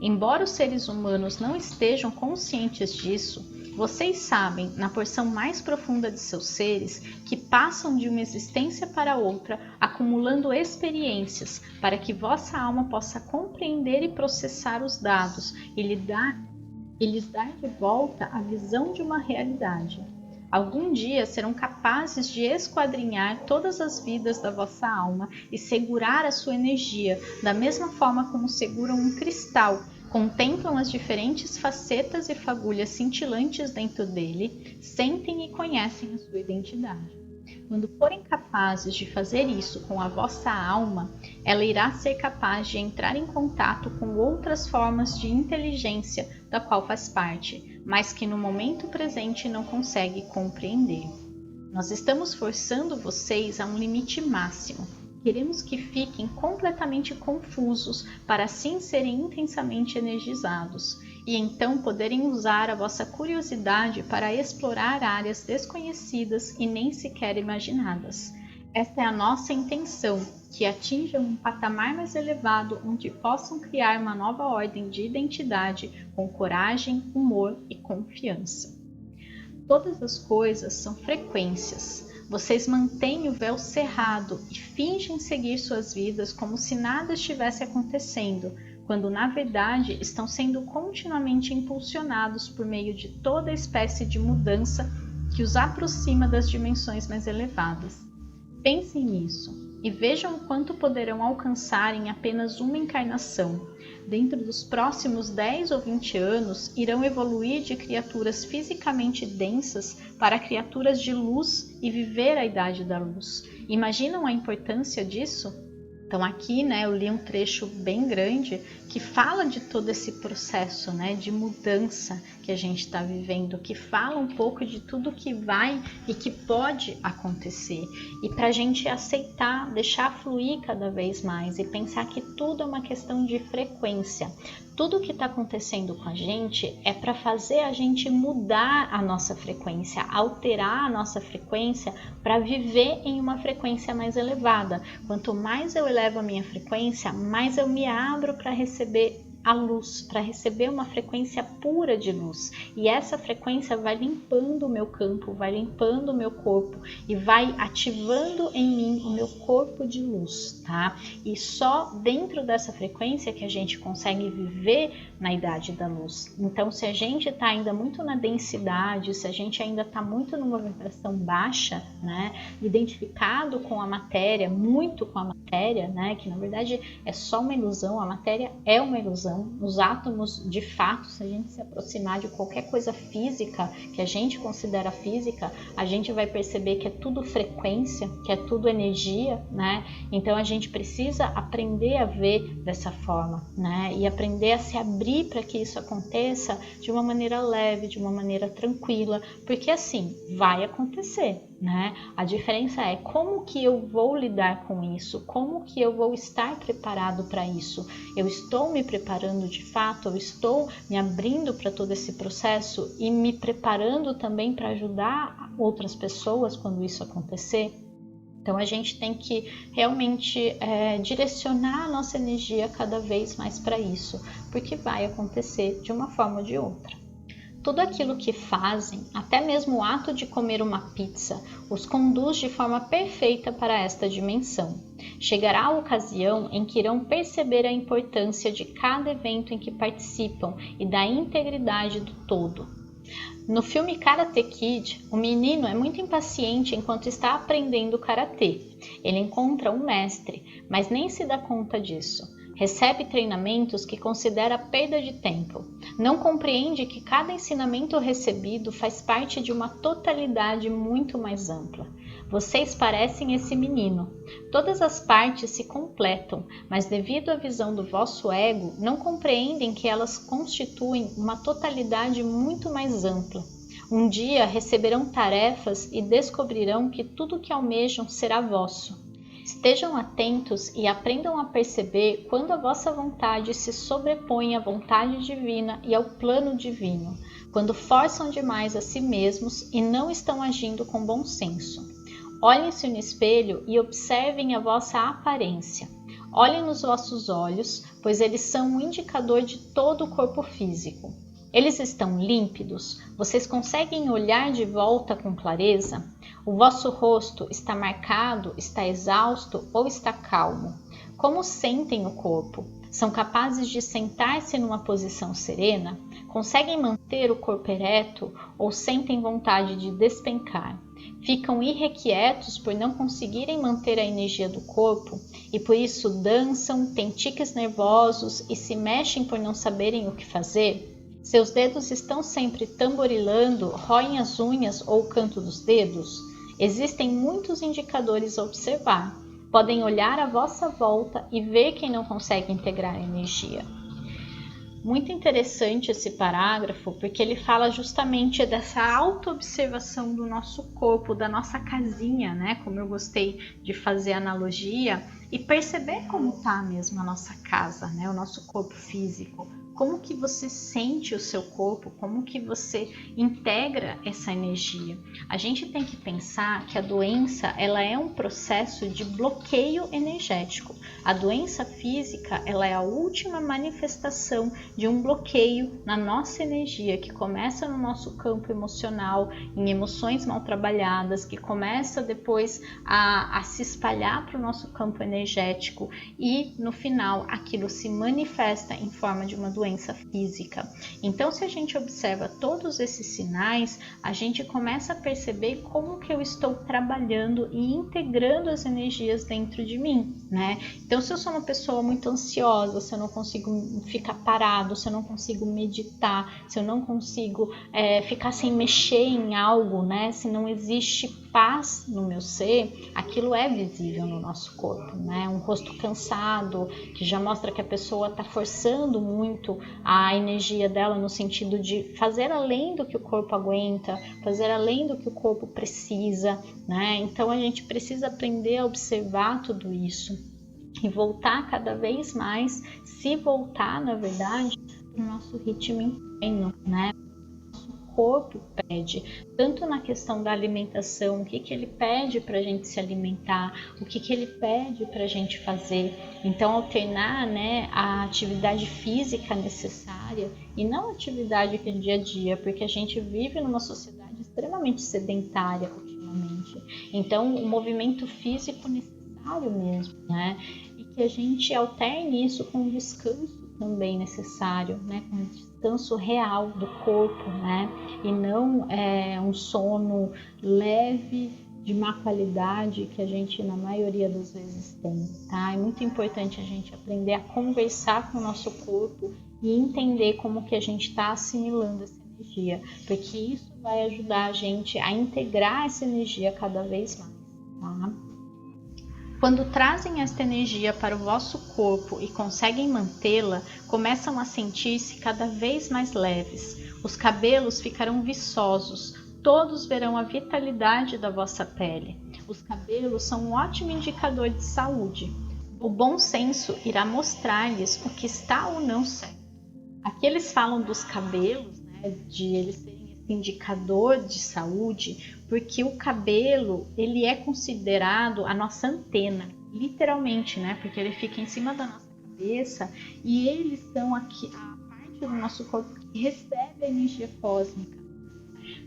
Embora os seres humanos não estejam conscientes disso, vocês sabem, na porção mais profunda de seus seres, que passam de uma existência para outra, acumulando experiências, para que vossa alma possa compreender e processar os dados e lhes dar de volta a visão de uma realidade. Algum dia serão capazes de esquadrinhar todas as vidas da vossa alma e segurar a sua energia, da mesma forma como seguram um cristal, contemplam as diferentes facetas e fagulhas cintilantes dentro dele, sentem e conhecem a sua identidade. Quando forem capazes de fazer isso com a vossa alma, ela irá ser capaz de entrar em contato com outras formas de inteligência da qual faz parte, mas que no momento presente não consegue compreender. Nós estamos forçando vocês a um limite máximo. Queremos que fiquem completamente confusos para assim serem intensamente energizados e então poderem usar a vossa curiosidade para explorar áreas desconhecidas e nem sequer imaginadas. Esta é a nossa intenção, que atinjam um patamar mais elevado onde possam criar uma nova ordem de identidade com coragem, humor e confiança. Todas as coisas são frequências. Vocês mantêm o véu cerrado e fingem seguir suas vidas como se nada estivesse acontecendo, quando na verdade estão sendo continuamente impulsionados por meio de toda espécie de mudança que os aproxima das dimensões mais elevadas. Pensem nisso e vejam o quanto poderão alcançar em apenas uma encarnação. Dentro dos próximos 10 ou 20 anos, irão evoluir de criaturas fisicamente densas para criaturas de luz e viver a idade da luz. Imaginam a importância disso? Então aqui, eu li um trecho bem grande que fala de todo esse processo, de mudança que a gente está vivendo, que fala um pouco de tudo que vai e que pode acontecer. E para a gente aceitar, deixar fluir cada vez mais e pensar que tudo é uma questão de frequência. Tudo que está acontecendo com a gente é para fazer a gente mudar a nossa frequência, alterar a nossa frequência para viver em uma frequência mais elevada. Quanto mais eu elevo a minha frequência, mais eu me abro para receber a luz, para receber uma frequência pura de luz. E essa frequência vai limpando o meu campo, vai limpando o meu corpo e vai ativando em mim o meu corpo de luz, tá? E só dentro dessa frequência que a gente consegue viver na idade da luz. Então, se a gente está ainda muito na densidade, se a gente ainda está muito numa vibração baixa, identificado com a matéria, muito com a matéria, que na verdade é só uma ilusão, a matéria é uma ilusão. Os átomos, de fato, se a gente se aproximar de qualquer coisa física que a gente considera física, a gente vai perceber que é tudo frequência, que é tudo energia, Então a gente precisa aprender a ver dessa forma, E aprender a se abrir para que isso aconteça de uma maneira leve, de uma maneira tranquila, porque assim, vai acontecer, A diferença é como que eu vou lidar com isso, como que eu vou estar preparado para isso. Eu estou me preparando de fato, eu estou me abrindo para todo esse processo e me preparando também para ajudar outras pessoas quando isso acontecer. Então a gente tem que realmente direcionar a nossa energia cada vez mais para isso, porque vai acontecer de uma forma ou de outra. Tudo aquilo que fazem, até mesmo o ato de comer uma pizza, os conduz de forma perfeita para esta dimensão. Chegará a ocasião em que irão perceber a importância de cada evento em que participam e da integridade do todo. No filme Karate Kid, o menino é muito impaciente enquanto está aprendendo karatê. Ele encontra um mestre, mas nem se dá conta disso. Recebe treinamentos que considera perda de tempo. Não compreende que cada ensinamento recebido faz parte de uma totalidade muito mais ampla. Vocês parecem esse menino. Todas as partes se completam, mas devido à visão do vosso ego, não compreendem que elas constituem uma totalidade muito mais ampla. Um dia receberão tarefas e descobrirão que tudo que almejam será vosso. Estejam atentos e aprendam a perceber quando a vossa vontade se sobrepõe à vontade divina e ao plano divino, quando forçam demais a si mesmos e não estão agindo com bom senso. Olhem-se no espelho e observem a vossa aparência. Olhem nos vossos olhos, pois eles são um indicador de todo o corpo físico. Eles estão límpidos? Vocês conseguem olhar de volta com clareza? O vosso rosto está marcado, está exausto ou está calmo? Como sentem o corpo? São capazes de sentar-se numa posição serena? Conseguem manter o corpo ereto ou sentem vontade de despencar? Ficam irrequietos por não conseguirem manter a energia do corpo e por isso dançam, têm tiques nervosos e se mexem por não saberem o que fazer? Seus dedos estão sempre tamborilando, roem as unhas ou o canto dos dedos? Existem muitos indicadores a observar. Podem olhar à vossa volta e ver quem não consegue integrar a energia. Muito interessante esse parágrafo, porque ele fala justamente dessa auto-observação do nosso corpo, da nossa casinha, né? Como eu gostei de fazer a analogia, e perceber como está mesmo a nossa casa, né? O nosso corpo físico. Como que você sente o seu corpo, como que você integra essa energia. A gente tem que pensar que a doença ela é um processo de bloqueio energético. A doença física ela é a última manifestação de um bloqueio na nossa energia, que começa no nosso campo emocional, em emoções mal trabalhadas, que começa depois a se espalhar para o nosso campo energético e no final aquilo se manifesta em forma de uma doença física. Então, se a gente observa todos esses sinais, a gente começa a perceber como que eu estou trabalhando e integrando as energias dentro de mim, né? Então, se eu sou uma pessoa muito ansiosa, se eu não consigo ficar parado, se eu não consigo meditar, se eu não consigo ficar sem mexer em algo, né? Se não existe paz no meu ser, aquilo é visível no nosso corpo, né? Um rosto cansado, que já mostra que a pessoa está forçando muito a energia dela no sentido de fazer além do que o corpo aguenta, fazer além do que o corpo precisa, né? Então a gente precisa aprender a observar tudo isso e voltar cada vez mais, se voltar, na verdade, para o nosso ritmo interno, né? Corpo pede, tanto na questão da alimentação, o que ele pede para a gente se alimentar, o que ele pede para a gente fazer. Então, alternar, né, a atividade física necessária e não a atividade que é dia a dia, porque a gente vive numa sociedade extremamente sedentária ultimamente. Então, o movimento físico necessário mesmo, né? E que a gente alterne isso com o descanso também necessário, né? Com o descanso real do corpo, né? E não um sono leve, de má qualidade, que a gente na maioria das vezes tem, tá? É muito importante a gente aprender a conversar com o nosso corpo e entender como que a gente está assimilando essa energia, porque isso vai ajudar a gente a integrar essa energia cada vez mais, tá? Quando trazem esta energia para o vosso corpo e conseguem mantê-la, começam a sentir-se cada vez mais leves. Os cabelos ficarão viçosos, todos verão a vitalidade da vossa pele. Os cabelos são um ótimo indicador de saúde. O bom senso irá mostrar-lhes o que está ou não certo. Aqui eles falam dos cabelos, né, de eles serem esse indicador de saúde, porque o cabelo ele é considerado a nossa antena, literalmente, né? Porque ele fica em cima da nossa cabeça e eles são aqui a parte do nosso corpo que recebe a energia cósmica.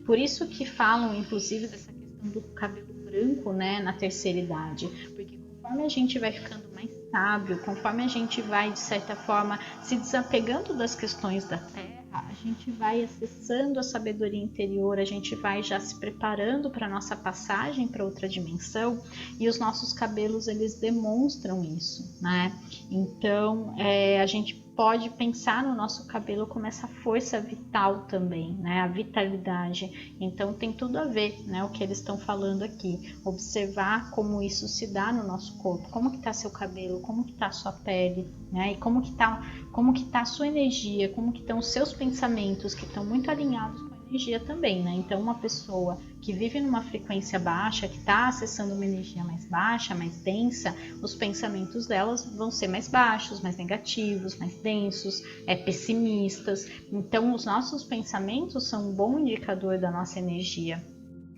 Por isso que falam, inclusive, dessa questão do cabelo branco, né, na terceira idade, porque conforme a gente vai ficando mais sábio, conforme a gente vai, de certa forma, se desapegando das questões da Terra, a gente vai acessando a sabedoria interior, a gente vai já se preparando para a nossa passagem para outra dimensão, e os nossos cabelos, eles demonstram isso, né? Então, a gente pode pensar no nosso cabelo como essa força vital também, né? A vitalidade. Então tem tudo a ver, né? O que eles estão falando aqui. Observar como isso se dá no nosso corpo. Como que está seu cabelo? Como que está sua pele? Né? E como que tá a sua energia? Como que estão os seus pensamentos, que estão muito alinhados com a energia também, né? Então uma pessoa que vive numa frequência baixa, que está acessando uma energia mais baixa, mais densa, os pensamentos delas vão ser mais baixos, mais negativos, mais densos, pessimistas. Então os nossos pensamentos são um bom indicador da nossa energia.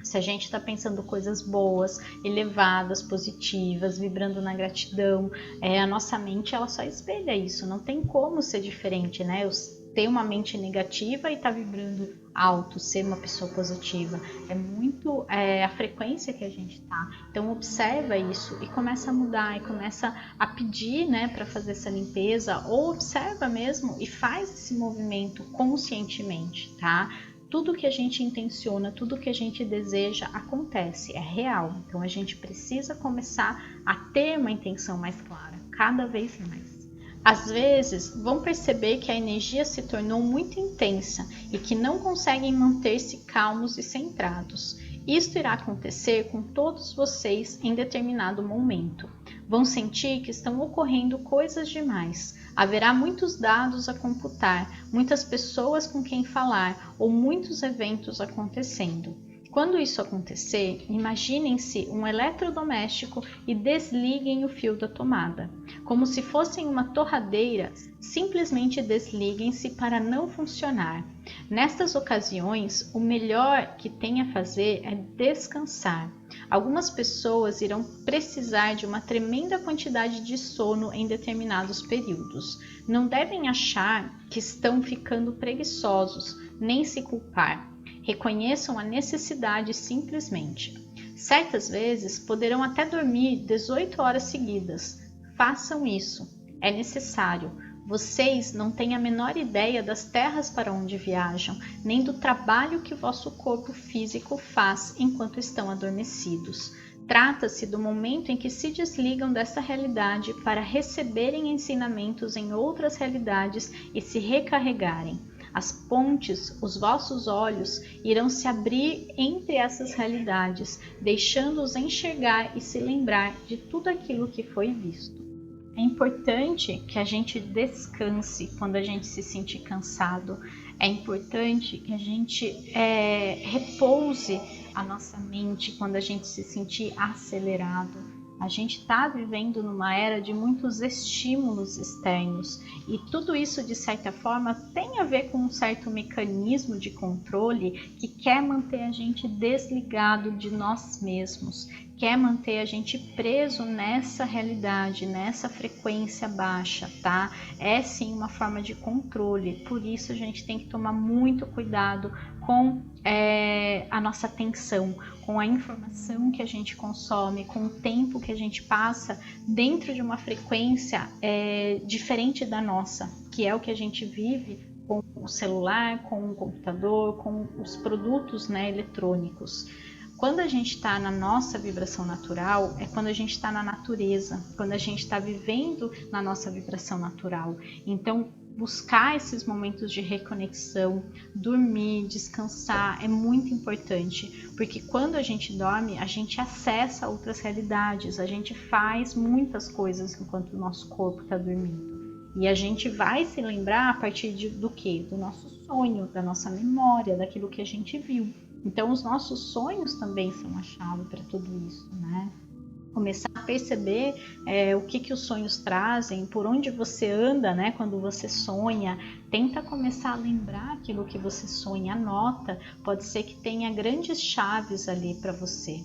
Se a gente está pensando coisas boas, elevadas, positivas, vibrando na gratidão, a nossa mente ela só espelha isso, não tem como ser diferente, né? ter uma mente negativa e estar vibrando alto, ser uma pessoa positiva. É muito a frequência que a gente tá. Então observa isso e começa a mudar, e começa a pedir, né, para fazer essa limpeza, ou observa mesmo e faz esse movimento conscientemente, tá? Tudo que a gente intenciona, tudo que a gente deseja acontece, é real. Então a gente precisa começar a ter uma intenção mais clara, cada vez mais. Às vezes vão perceber que a energia se tornou muito intensa e que não conseguem manter-se calmos e centrados. Isto irá acontecer com todos vocês em determinado momento. Vão sentir que estão ocorrendo coisas demais. Haverá muitos dados a computar, muitas pessoas com quem falar ou muitos eventos acontecendo. Quando isso acontecer, imaginem-se um eletrodoméstico e desliguem o fio da tomada. Como se fossem uma torradeira, simplesmente desliguem-se para não funcionar. Nestas ocasiões, o melhor que tem a fazer é descansar. Algumas pessoas irão precisar de uma tremenda quantidade de sono em determinados períodos. Não devem achar que estão ficando preguiçosos, nem se culpar. Reconheçam a necessidade simplesmente. Certas vezes poderão até dormir 18 horas seguidas. Façam isso. É necessário. Vocês não têm a menor ideia das terras para onde viajam, nem do trabalho que vosso corpo físico faz enquanto estão adormecidos. Trata-se do momento em que se desligam dessa realidade para receberem ensinamentos em outras realidades e se recarregarem. As pontes, os vossos olhos, irão se abrir entre essas realidades, deixando-os enxergar e se lembrar de tudo aquilo que foi visto. É importante que a gente descanse quando a gente se sentir cansado. É importante que a gente repouse a nossa mente quando a gente se sentir acelerado. A gente está vivendo numa era de muitos estímulos externos e tudo isso, de certa forma, tem a ver com um certo mecanismo de controle que quer manter a gente desligado de nós mesmos, quer manter a gente preso nessa realidade, nessa frequência baixa, tá? É sim uma forma de controle, por isso a gente tem que tomar muito cuidado com a nossa atenção, com a informação que a gente consome, com o tempo que a gente passa dentro de uma frequência diferente da nossa, que é o que a gente vive com o celular, com o computador, com os produtos, né, eletrônicos. Quando a gente está na nossa vibração natural, é quando a gente está na natureza, quando a gente está vivendo na nossa vibração natural. Então, buscar esses momentos de reconexão, dormir, descansar é muito importante, porque quando a gente dorme, a gente acessa outras realidades, a gente faz muitas coisas enquanto o nosso corpo está dormindo. E a gente vai se lembrar a partir do quê? Do nosso sonho, da nossa memória, daquilo que a gente viu. Então, os nossos sonhos também são a chave para tudo isso, né? Começar a perceber o que os sonhos trazem, por onde você anda, né? Quando você sonha, tenta começar a lembrar aquilo que você sonha, anota, pode ser que tenha grandes chaves ali para você.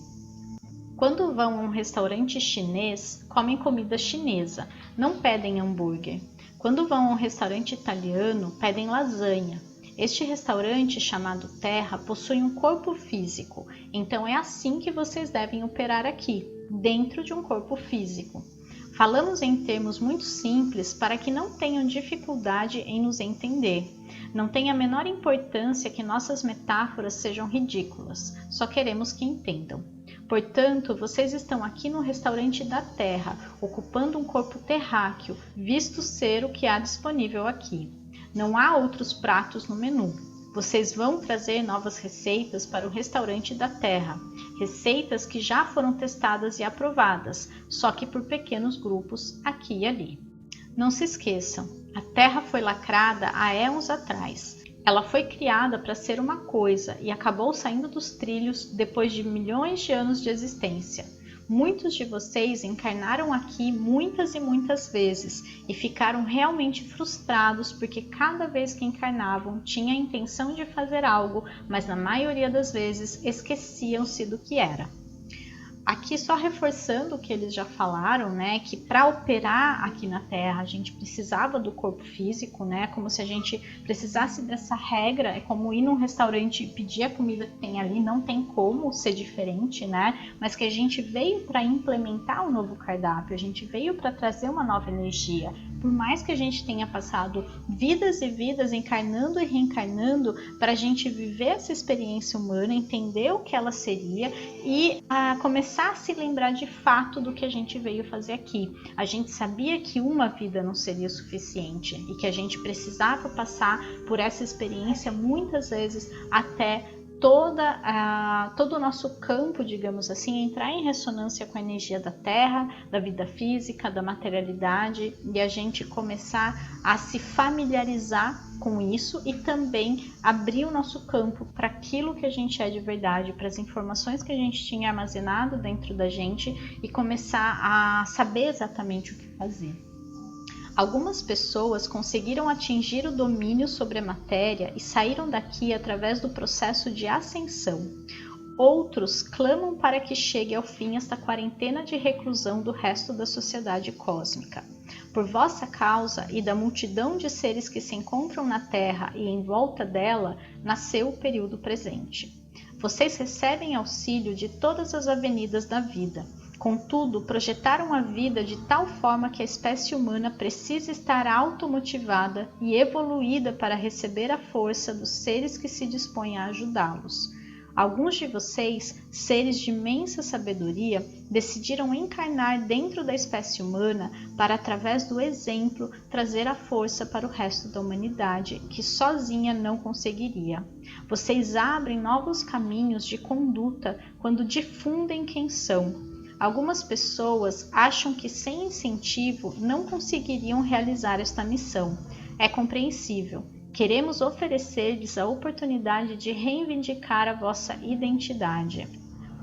Quando vão a um restaurante chinês, comem comida chinesa, não pedem hambúrguer. Quando vão a um restaurante italiano, pedem lasanha. Este restaurante, chamado Terra, possui um corpo físico, então é assim que vocês devem operar aqui, dentro de um corpo físico. Falamos em termos muito simples para que não tenham dificuldade em nos entender. Não tem a menor importância que nossas metáforas sejam ridículas, só queremos que entendam. Portanto, vocês estão aqui no restaurante da Terra, ocupando um corpo terráqueo, visto ser o que há disponível aqui. Não há outros pratos no menu. Vocês vão trazer novas receitas para o restaurante da Terra. Receitas que já foram testadas e aprovadas, só que por pequenos grupos aqui e ali. Não se esqueçam, a Terra foi lacrada há éons atrás. Ela foi criada para ser uma coisa e acabou saindo dos trilhos depois de milhões de anos de existência. Muitos de vocês encarnaram aqui muitas e muitas vezes e ficaram realmente frustrados porque cada vez que encarnavam tinha a intenção de fazer algo, mas na maioria das vezes esqueciam-se do que era. Aqui só reforçando o que eles já falaram, né, que para operar aqui na Terra a gente precisava do corpo físico, né, como se a gente precisasse dessa regra, é como ir num restaurante e pedir a comida que tem ali, não tem como ser diferente, né, mas que a gente veio para implementar um novo cardápio, a gente veio para trazer uma nova energia. Por mais que a gente tenha passado vidas e vidas encarnando e reencarnando para a gente viver essa experiência humana, entender o que ela seria e começar a se lembrar de fato do que a gente veio fazer aqui. A gente sabia que uma vida não seria suficiente e que a gente precisava passar por essa experiência muitas vezes até todo o nosso campo, digamos assim, entrar em ressonância com a energia da Terra, da vida física, da materialidade, e a gente começar a se familiarizar com isso e também abrir o nosso campo para aquilo que a gente é de verdade, para as informações que a gente tinha armazenado dentro da gente e começar a saber exatamente o que fazer. Algumas pessoas conseguiram atingir o domínio sobre a matéria e saíram daqui através do processo de ascensão. Outros clamam para que chegue ao fim esta quarentena de reclusão do resto da sociedade cósmica. Por vossa causa e da multidão de seres que se encontram na Terra e em volta dela, nasceu o período presente. Vocês recebem auxílio de todas as avenidas da vida. Contudo, projetaram a vida de tal forma que a espécie humana precisa estar automotivada e evoluída para receber a força dos seres que se dispõem a ajudá-los. Alguns de vocês, seres de imensa sabedoria, decidiram encarnar dentro da espécie humana para, através do exemplo, trazer a força para o resto da humanidade, que sozinha não conseguiria. Vocês abrem novos caminhos de conduta quando difundem quem são. Algumas pessoas acham que sem incentivo não conseguiriam realizar esta missão. É compreensível. Queremos oferecer-lhes a oportunidade de reivindicar a vossa identidade.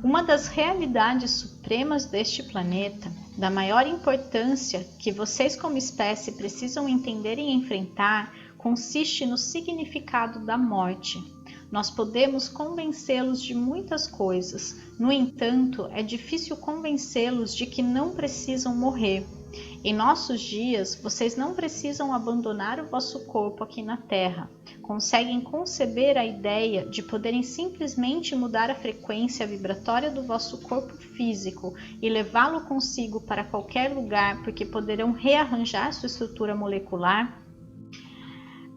Uma das realidades supremas deste planeta, da maior importância que vocês como espécie precisam entender e enfrentar, consiste no significado da morte. Nós podemos convencê-los de muitas coisas, no entanto, é difícil convencê-los de que não precisam morrer. Em nossos dias, vocês não precisam abandonar o vosso corpo aqui na Terra. Conseguem conceber a ideia de poderem simplesmente mudar a frequência vibratória do vosso corpo físico e levá-lo consigo para qualquer lugar, porque poderão rearranjar sua estrutura molecular?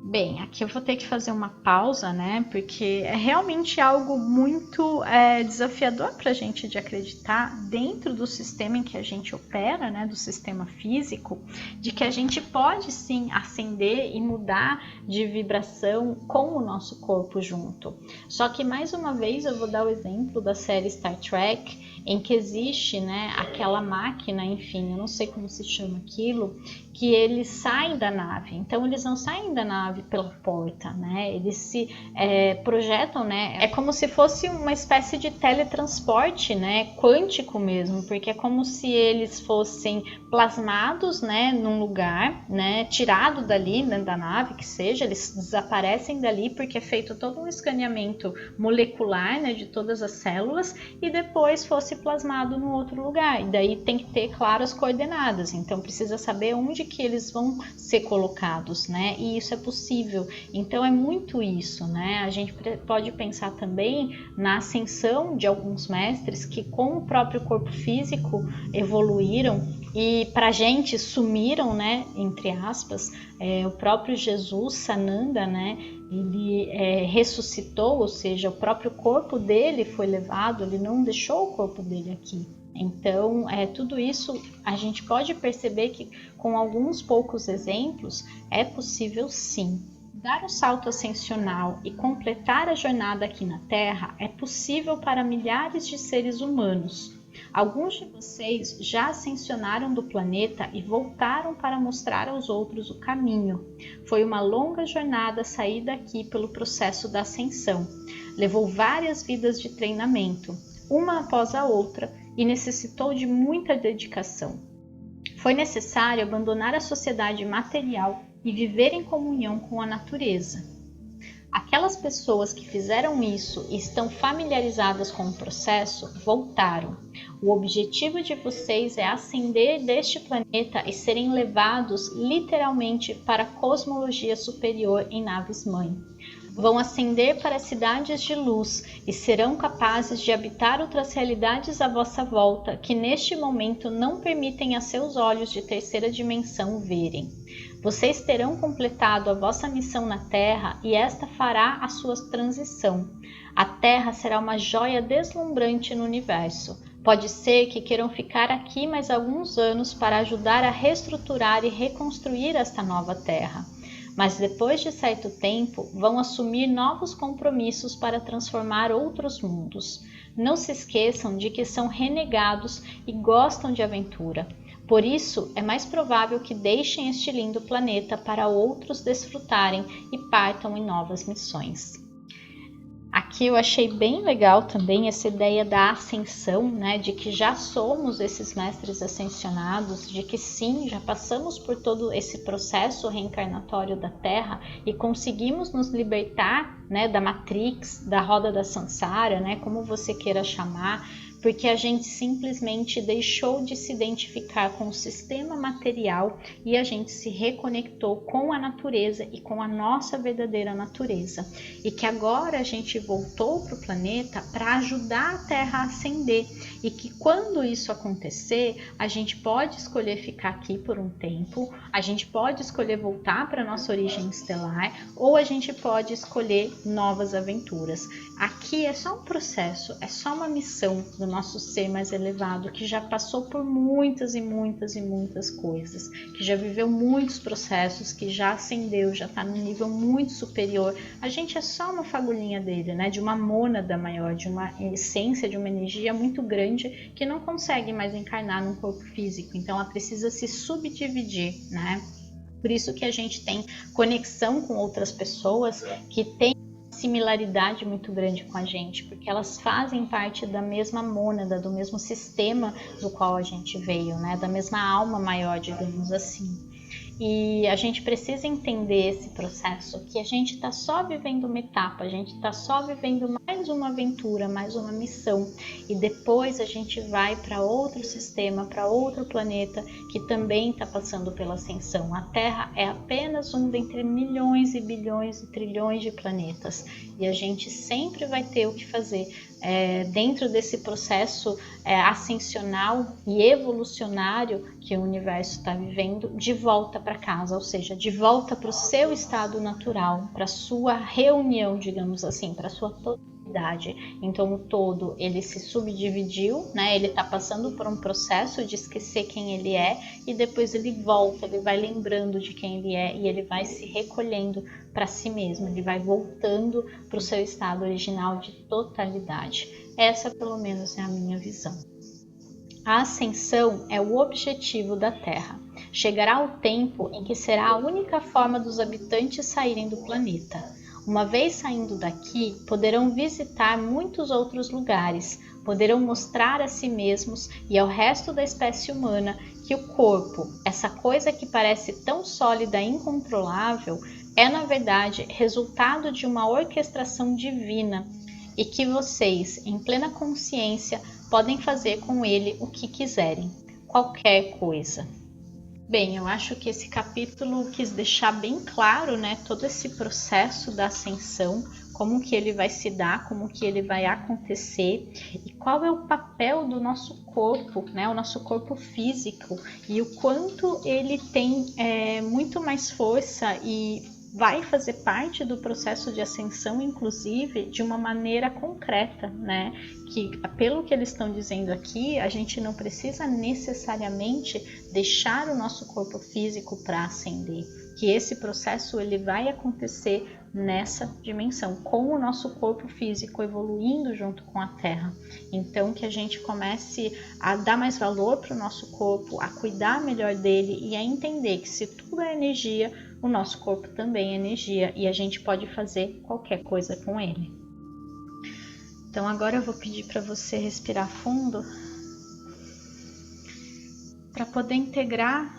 Bem, aqui eu vou ter que fazer uma pausa, né? Porque é realmente algo muito desafiador para a gente de acreditar dentro do sistema em que a gente opera, né? Do sistema físico, de que a gente pode sim ascender e mudar de vibração com o nosso corpo junto. Só que mais uma vez eu vou dar o exemplo da série Star Trek, em que existe, né, aquela máquina, enfim, eu não sei como se chama aquilo, que eles saem da nave. Então eles não saem da nave pela porta, né? Eles se projetam, né? É como se fosse uma espécie de teletransporte, né? Quântico mesmo, porque é como se eles fossem plasmados, né? Num lugar, né? Tirado dali, né, da nave, que seja, eles desaparecem dali porque é feito todo um escaneamento molecular, né? De todas as células e depois fosse plasmado no outro lugar. E daí tem que ter, claro, as coordenadas. Então precisa saber onde que eles vão ser colocados, né? E isso é possível. Então é muito isso, né? A gente pode pensar também na ascensão de alguns mestres que com o próprio corpo físico evoluíram e pra gente sumiram, né? Entre aspas, o próprio Jesus, Sananda, né? Ele ressuscitou, ou seja, o próprio corpo dele foi levado, ele não deixou o corpo dele aqui. Então, tudo isso a gente pode perceber que com alguns poucos exemplos é possível sim. Dar o salto ascensional e completar a jornada aqui na Terra é possível para milhares de seres humanos. Alguns de vocês já ascensionaram do planeta e voltaram para mostrar aos outros o caminho. Foi uma longa jornada sair daqui pelo processo da ascensão. Levou várias vidas de treinamento, uma após a outra, e necessitou de muita dedicação. Foi necessário abandonar a sociedade material e viver em comunhão com a natureza. Aquelas pessoas que fizeram isso e estão familiarizadas com o processo voltaram. O objetivo de vocês é ascender deste planeta e serem levados literalmente para a cosmologia superior em naves-mãe. Vão ascender para cidades de luz e serão capazes de habitar outras realidades à vossa volta que neste momento não permitem a seus olhos de terceira dimensão verem. Vocês terão completado a vossa missão na Terra e esta fará a sua transição. A Terra será uma joia deslumbrante no universo. Pode ser que queiram ficar aqui mais alguns anos para ajudar a reestruturar e reconstruir esta nova Terra. Mas depois de certo tempo, vão assumir novos compromissos para transformar outros mundos. Não se esqueçam de que são renegados e gostam de aventura. Por isso, é mais provável que deixem este lindo planeta para outros desfrutarem e partam em novas missões. Aqui eu achei bem legal também essa ideia da ascensão, né? De que já somos esses mestres ascensionados, de que sim, já passamos por todo esse processo reencarnatório da Terra e conseguimos nos libertar, né, da Matrix, da roda da Sansara, né, como você queira chamar, porque a gente simplesmente deixou de se identificar com o sistema material e a gente se reconectou com a natureza e com a nossa verdadeira natureza. E que agora a gente voltou para o planeta para ajudar a Terra a ascender. E que quando isso acontecer, a gente pode escolher ficar aqui por um tempo, a gente pode escolher voltar para a nossa origem estelar, ou a gente pode escolher novas aventuras. Aqui é só um processo, é só uma missão do nosso ser mais elevado, que já passou por muitas e muitas e muitas coisas, que já viveu muitos processos, que já ascendeu, já está num nível muito superior. A gente é só uma fagulhinha dele, né? De uma mônada maior, de uma essência, de uma energia muito grande, que não consegue mais encarnar num corpo físico, então ela precisa se subdividir, né? Por isso que a gente tem conexão com outras pessoas que têm similaridade muito grande com a gente, porque elas fazem parte da mesma mônada, do mesmo sistema do qual a gente veio, né? Da mesma alma maior, digamos assim. E a gente precisa entender esse processo, que a gente está só vivendo uma etapa, a gente está só vivendo mais uma aventura, mais uma missão. E depois a gente vai para outro sistema, para outro planeta que também está passando pela ascensão. A Terra é apenas um dentre milhões e bilhões e trilhões de planetas. E a gente sempre vai ter o que fazer dentro desse processo ascensional e evolucionário que o universo está vivendo, de volta para casa, ou seja, de volta para o seu estado natural, para a sua reunião, digamos assim, para a sua totalidade. Então o todo, ele se subdividiu, né? Ele está passando por um processo de esquecer quem ele é e depois ele volta, ele vai lembrando de quem ele é e ele vai se recolhendo para si mesmo, ele vai voltando para o seu estado original de totalidade. Essa, pelo menos, é a minha visão. A ascensão é o objetivo da Terra. Chegará o tempo em que será a única forma dos habitantes saírem do planeta. Uma vez saindo daqui, poderão visitar muitos outros lugares, poderão mostrar a si mesmos e ao resto da espécie humana que o corpo, essa coisa que parece tão sólida e incontrolável, é na verdade resultado de uma orquestração divina e que vocês, em plena consciência, podem fazer com ele o que quiserem, qualquer coisa. Bem, eu acho que esse capítulo quis deixar bem claro, né, todo esse processo da ascensão, como que ele vai se dar, como que ele vai acontecer e qual é o papel do nosso corpo, né, o nosso corpo físico e o quanto ele tem muito mais força e vai fazer parte do processo de ascensão, inclusive, de uma maneira concreta, né? Que, pelo que eles estão dizendo aqui, a gente não precisa necessariamente deixar o nosso corpo físico para ascender, que esse processo ele vai acontecer nessa dimensão, com o nosso corpo físico evoluindo junto com a Terra. Então, que a gente comece a dar mais valor para o nosso corpo, a cuidar melhor dele e a entender que se tudo é energia, o nosso corpo também é energia e a gente pode fazer qualquer coisa com ele. Então agora eu vou pedir para você respirar fundo para poder integrar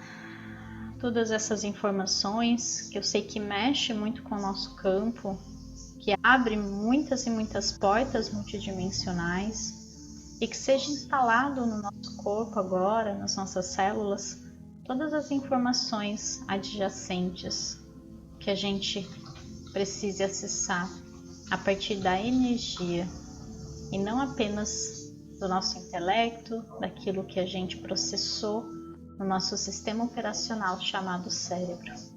todas essas informações que eu sei que mexe muito com o nosso campo que abre muitas e muitas portas multidimensionais e que seja instalado no nosso corpo agora, nas nossas células, todas as informações adjacentes que a gente precise acessar a partir da energia e não apenas do nosso intelecto, daquilo que a gente processou no nosso sistema operacional chamado cérebro.